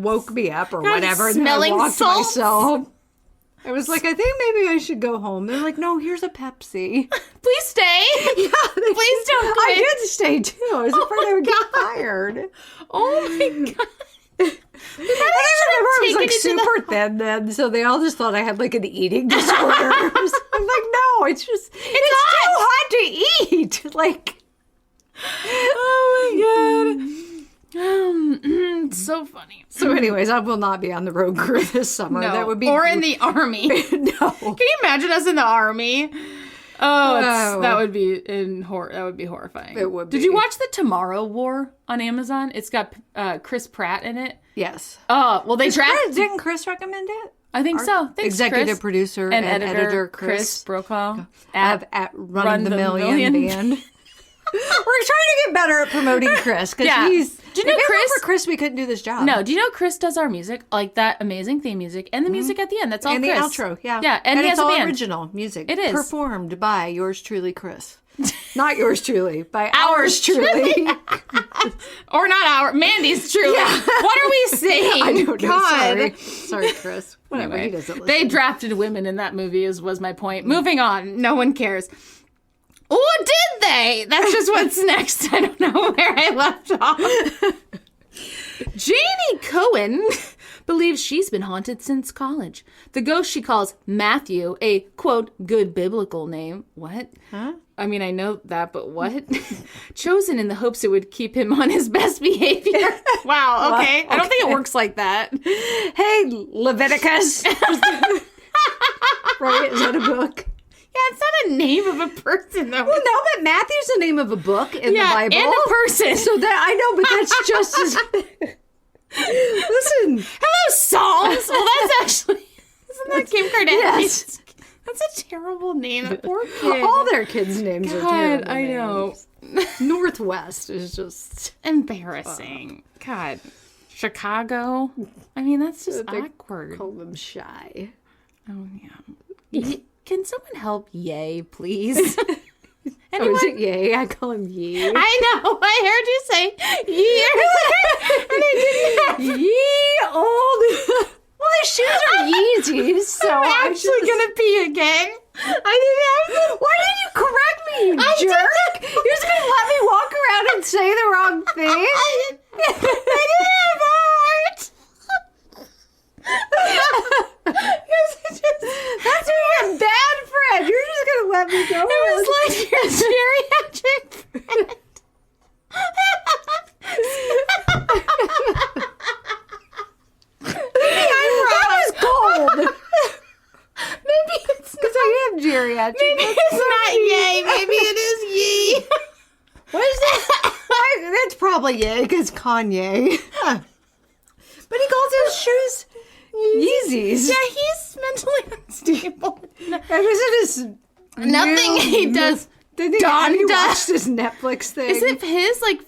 woke me up or whatever. Smelling and I walked salt. Myself. I was like, I think maybe I should go home. They're like, no, here's a Pepsi. Please stay. Yeah, please don't quit. I did stay too. I was afraid I would get fired. Oh my God. I was like super thin then, so they all just thought I had like an eating disorder. I'm like, no, it's too hot to eat. Like, oh my God. so funny. So anyways, I will not be on the road crew this summer. No. That would be or in the army. No. Can you imagine us in the army? Oh, that would be that would be horrifying. It would be. Did you watch The Tomorrow War on Amazon? It's got Chris Pratt in it. Yes. Oh, well, Didn't Chris recommend it? I think so. Thanks, Executive Chris. producer and editor Chris Brokaw at Run the Million Band. We're trying to get better at promoting Chris because he's. Do you know Chris? For Chris, we couldn't do this job. No. Do you know Chris does our music, like that amazing theme music and the music at the end? That's all. And Chris. the outro, yeah, yeah, and he it's has a all band. Original music. It is performed by yours truly, Chris. Not yours truly, by ours truly. Or not our Mandy's truly. Yeah. What are we saying? I don't know. God. Sorry, Chris. Whatever. Anyway, he doesn't listen. They drafted women in that movie. Was my point. Moving on. No one cares. Oh, did they? That's just what's next. I don't know where I left off. Janie Cohen believes she's been haunted since college. The ghost she calls Matthew, a, quote, good biblical name. What? Huh? I mean, I know that, but what? Chosen in the hopes it would keep him on his best behavior. Wow, okay. I don't think it works like that. Hey, Leviticus. Right? Is that a book? Yeah, it's not a name of a person, though. Well, no, but Matthew's the name of a book in the Bible. And a person. So that I know, but that's just as... Listen. Hello, Psalms. Well, that's actually... Isn't that Kim Kardashian? Yes. That's a terrible name. That poor kid. All their kids' names are terrible. I know. Northwest is just... embarrassing. God. Chicago. I mean, that's just awkward. Call them Shy. Oh, yeah. Can someone help Yay, please? Oh, is it Yay? I call him Yee. I know. I heard you say Yee. And I didn't. Yee old. Well, his shoes are Yeezys, so I'm actually gonna pee again. I didn't have. Why did you correct me, you jerk? You're just gonna let me walk around and say the wrong thing? I didn't have a heart. That's being a bad friend. You're just gonna let me go. It was like your geriatric friend. That was cold. Maybe it's because I am geriatric. Maybe it's not Yay. Maybe it is Yee. What is that? That's probably Yay because Kanye. But he calls his shoes Yeezys. Yeah, he's mentally unstable. Isn't his nothing he does? Have you watched his Netflix thing? Is it his, like,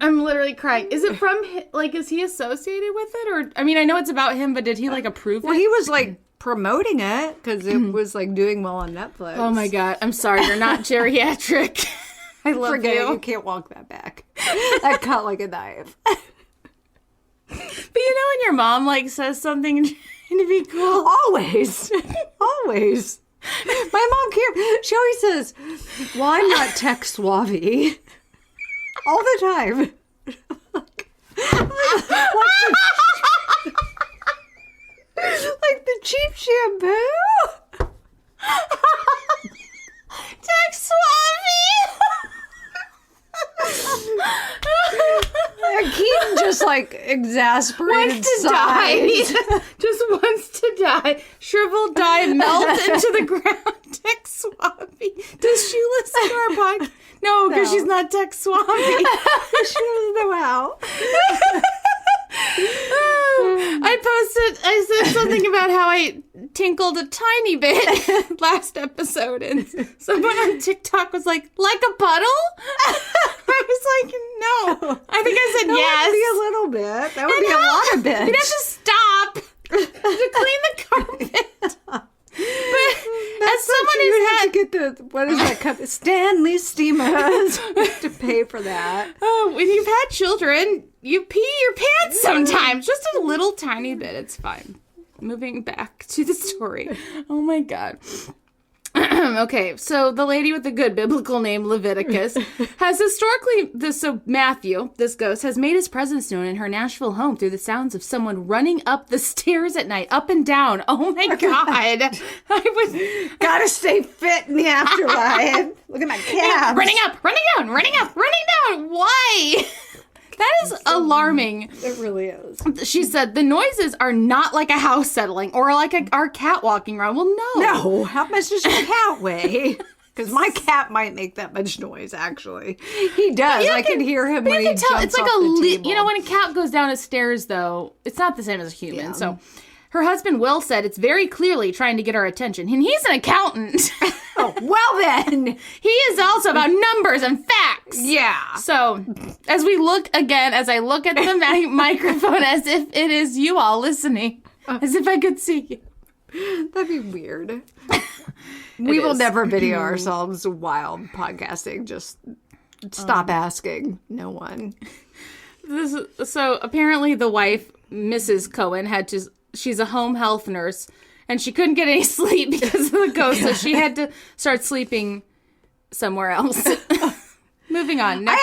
I'm literally crying. Is it from, like, is he associated with it? Or, I mean, I know it's about him, but did he, like, approve it? Well, he was, like, promoting it because it was, like, doing well on Netflix. Oh, my God. I'm sorry. You're not geriatric. I love Forget you. it. You can't walk that back. That cut like a knife. But you know when your mom, like, says something and trying to be cool? Always. Always. My mom can't. She always says, well, I'm not tech Swavvy. All the time. Like the cheap shampoo. Tech Swavvy. And Keaton just like exasperated wants to die. Just wants to die. Shrivel, die, melt into the ground. Tech Swavvy. Does she listen to our podcast? No, because she's not Tech Swavvy. She doesn't know how. I said something about how I tinkled a tiny bit last episode, and someone on TikTok was like a puddle? I was like, no. I think I said yes. That would be a little bit. That would be a lot of bit. You'd have to stop to clean the carpet. But as someone who's had to get the, what is that cup? Stanley Steamers to pay for that. Oh, when you've had children, you pee your pants sometimes. Just a little tiny bit. It's fine. Moving back to the story. Oh my God. Okay, so the lady with the good biblical name, Leviticus, has historically, so Matthew, this ghost, has made his presence known in her Nashville home through the sounds of someone running up the stairs at night, up and down. Oh my God. Gotta stay fit in the afterlife. Look at my calves. Running up, running down, running up, running down. Why? That is alarming. It really is. She said, the noises are not like a house settling or like our cat walking around. Well, no. No, how much does your cat weigh? Because my cat might make that much noise, actually. He does. I can hear him when he jumps off the table. You know, when a cat goes down a stairs, though, it's not the same as a human. Yeah. So her husband, Will, said it's very clearly trying to get our attention. And he's an accountant. Oh, well then. He is also about numbers and facts. Yeah. So as I look at the microphone as if it is you all listening, as if I could see you. That'd be weird. We will never video ourselves while podcasting. Just stop asking. No one. So apparently the wife, Mrs. Cohen, she's a home health nurse, and she couldn't get any sleep because of the ghost, so she had to start sleeping somewhere else. Moving on. I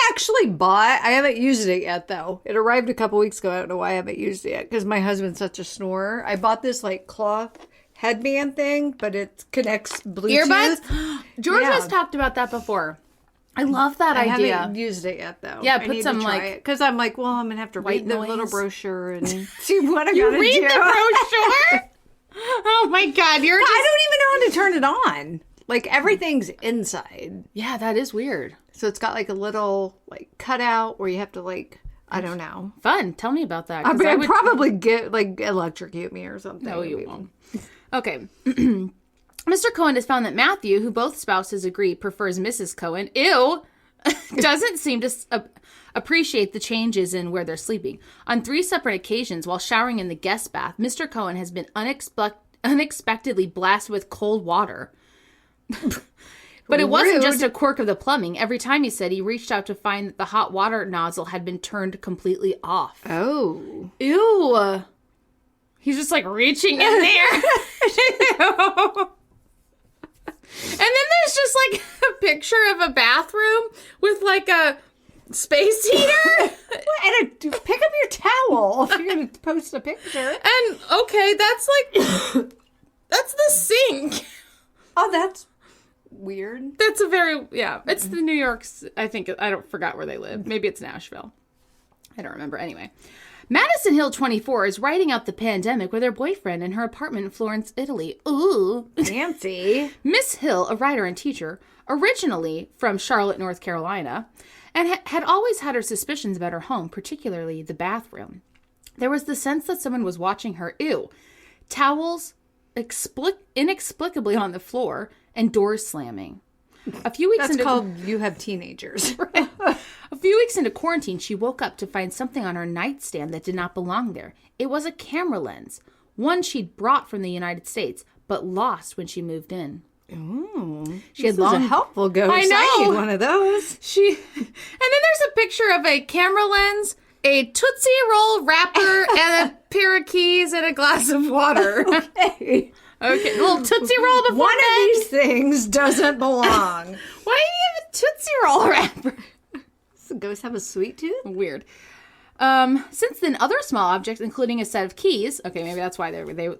haven't used it yet, though. It arrived a couple weeks ago. I don't know why I haven't used it yet, because my husband's such a snorer. I bought this, cloth headband thing, but it connects Bluetooth. Earbuds? George has talked about that before. I love that idea. I haven't used it yet, though. Yeah, put some, because I'm like, well, I'm going to have to read the little brochure and see what I got to do. You read the brochure? Oh, my God. I don't even know how to turn it on. Everything's inside. Yeah, that is weird. So it's got, a little, cutout where you have to, I don't know. Fun. Tell me about that. I would probably get, electrocute me or something. No, you won't. Okay. Mr. Cohen has found that Matthew, who both spouses agree prefers Mrs. Cohen, doesn't seem to appreciate the changes in where they're sleeping. On 3 separate occasions, while showering in the guest bath, Mr. Cohen has been unexpectedly blasted with cold water. But it wasn't just a quirk of the plumbing. Every time, he said, he reached out to find that the hot water nozzle had been turned completely off. Oh. Ew. He's just reaching in there. And then there's just a picture of a bathroom with a space heater. And pick up your towel if you're going to post a picture. And okay, that's that's the sink. Oh, that's weird. That's it's the New York's, I forgot where they live. Maybe it's Nashville. I don't remember. Anyway. Madison Hill, 24, is writing out the pandemic with her boyfriend in her apartment in Florence, Italy. Ooh. Fancy. Miss Hill, a writer and teacher, originally from Charlotte, North Carolina, and had always had her suspicions about her home, particularly the bathroom. There was the sense that someone was watching her. Ew. Towels inexplicably on the floor and doors slamming. A few weeks That's called you have teenagers. Right. A few weeks into quarantine, she woke up to find something on her nightstand that did not belong there. It was a camera lens, one she'd brought from the United States, but lost when she moved in. Ooh, she had long, a helpful ghost. I know. I need one of those. And then there's a picture of a camera lens, a Tootsie Roll wrapper, and a pair of keys and a glass of water. Okay. Okay, a little Tootsie Roll before one bed. Of these things doesn't belong. Why do you have a Tootsie Roll wrapper? Does the ghost have a sweet tooth? Weird. Since then, other small objects, including a set of keys, okay, maybe that's why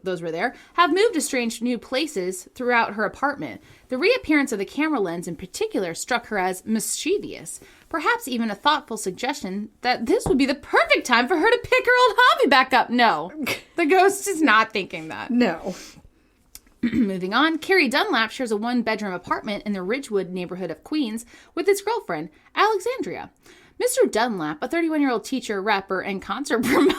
those were there, have moved to strange new places throughout her apartment. The reappearance of the camera lens in particular struck her as mischievous, perhaps even a thoughtful suggestion that this would be the perfect time for her to pick her old hobby back up. No, the ghost is not thinking that. No. Moving on, Carrie Dunlap shares a 1-bedroom apartment in the Ridgewood neighborhood of Queens with his girlfriend, Alexandria. Mr. Dunlap, a 31-year-old teacher, rapper, and concert promoter.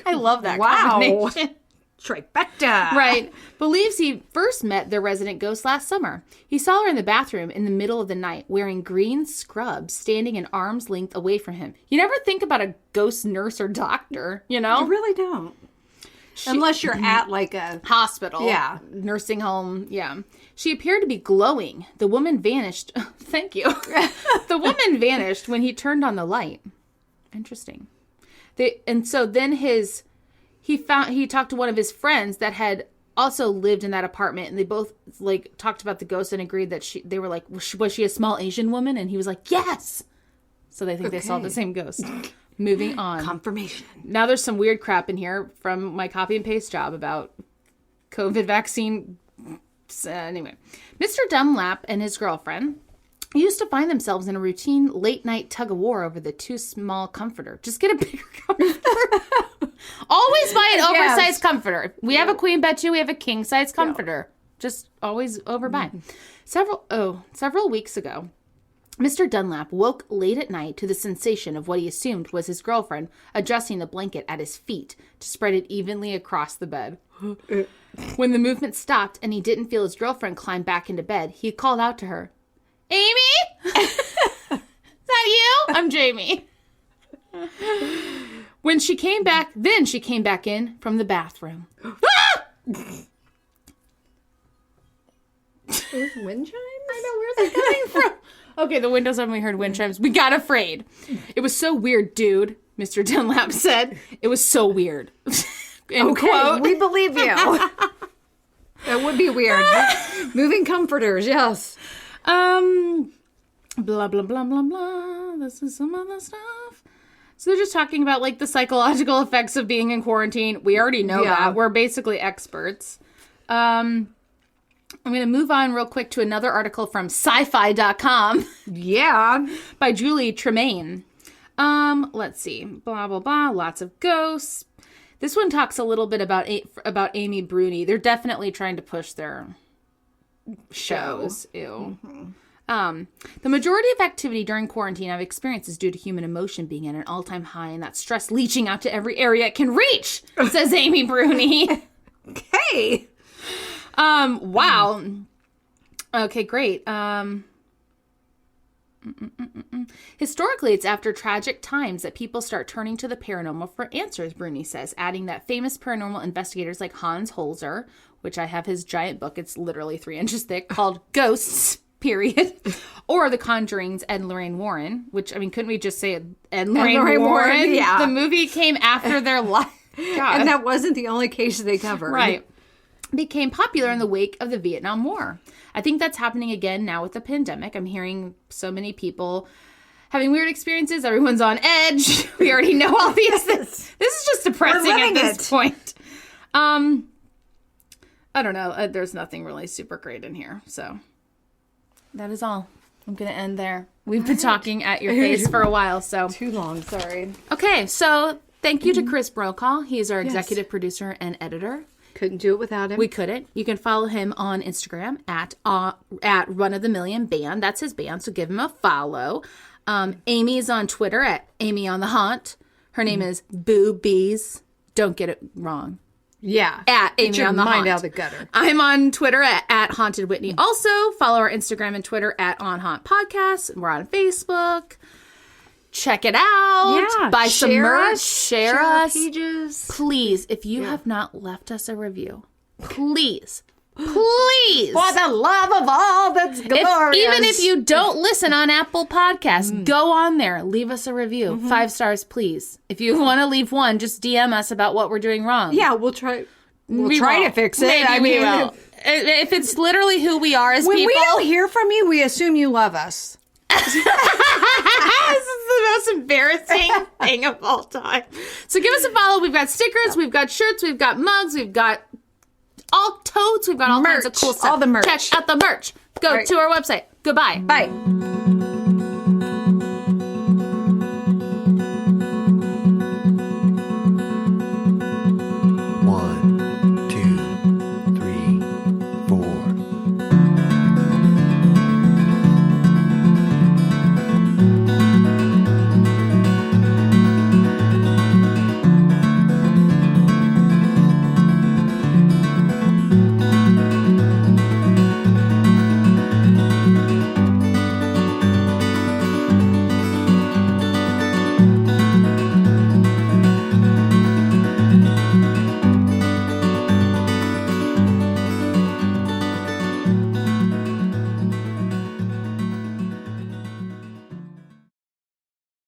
I love that combination. Trifecta. Right. Believes he first met their resident ghost last summer. He saw her in the bathroom in the middle of the night wearing green scrubs, standing an arm's length away from him. You never think about a ghost nurse or doctor, you know? You really don't. Unless you're at a hospital. Yeah. Nursing home. Yeah. She appeared to be glowing. The woman vanished. Thank you. The woman vanished when he turned on the light. Interesting. And so then he talked to one of his friends that had also lived in that apartment, and they both talked about the ghost and agreed that they were like, was she a small Asian woman? And he was like, yes. So they think they saw the same ghost. Moving on. Confirmation. Now there's some weird crap in here from my copy and paste job about COVID vaccine. Anyway, Mr. Dunlap and his girlfriend used to find themselves in a routine late-night tug-of-war over the too small comforter. Just get a bigger comforter. Always buy an oversized comforter. We have a queen bed too. We have a king-size comforter. Just always overbuy. Several weeks ago, Mr. Dunlap woke late at night to the sensation of what he assumed was his girlfriend adjusting the blanket at his feet to spread it evenly across the bed. When the movement stopped and he didn't feel his girlfriend climb back into bed, he called out to her, "Amy? Is that you? I'm Jamie." When she came back, she came back in from the bathroom. Ah! Those wind chimes? I know, where's it coming from? Okay, the windows suddenly heard wind chimes. We got afraid. "It was so weird, dude," Mr. Dunlap said. "It was so weird." End quote. We believe you. That would be weird. Moving comforters, yes. Blah, blah, blah, blah, blah. This is some other stuff. So they're just talking about, like, the psychological effects of being in quarantine. We already know that. We're basically experts. I'm going to move on real quick to another article from sci-fi.com. Yeah. By Julie Tremaine. Let's see. Blah, blah, blah. Lots of ghosts. This one talks a little bit about Amy Bruni. They're definitely trying to push their shows. Ew. Mm-hmm. The majority of activity during quarantine I've experienced is due to human emotion being at an all-time high and that stress leaching out to every area it can reach, says Amy Bruni. Okay. Wow. Okay, great. Historically, it's after tragic times that people start turning to the paranormal for answers, Bruni says, adding that famous paranormal investigators like Hans Holzer, which I have his giant book, it's literally 3 inches thick, called Ghosts, period, or The Conjuring's Ed and Lorraine Warren, which, I mean, couldn't we just say Ed and Lorraine Warren? Yeah. The movie came after their life. And that wasn't the only case they covered. Right. Became popular in the wake of the Vietnam War. I think that's happening again now with the pandemic. I'm hearing so many people having weird experiences. Everyone's on edge. We already know all these things. This is just depressing at this point. I don't know. There's nothing really super great in here. So that is all. I'm going to end there. We've been talking at your face for a while. So too long. Sorry. Okay. So thank you to Chris Brokaw. He's our executive producer and editor. Couldn't do it without him. We couldn't. You can follow him on Instagram at Run of the Million Band. That's his band, so give him a follow. Amy's on Twitter at Amy on the Haunt. Her name is Boo Bees. Don't get it wrong. Yeah. At Amy on the Haunt. Mind out the gutter. I'm on Twitter at Haunted Whitney. Also, follow our Instagram and Twitter at On Haunt Podcast. We're on Facebook. Check it out. Yeah. Buy some merch. Share us. Pages. Please, if you have not left us a review, please. For the love of all that's glorious. Even if you don't listen on Apple Podcasts, go on there. Leave us a review. 5 stars, please. If you want to leave one, just DM us about what we're doing wrong. Yeah, we'll try. We'll try to fix it. Maybe we will. If it's literally who we are as when people. When we don't hear from you, we assume you love us. This is the most embarrassing thing of all time. So give us a follow. We've got stickers, we've got shirts, we've got mugs, we've got all totes, we've got all kinds of cool stuff. All the merch. Check out the merch. Go to our website. Goodbye. Bye.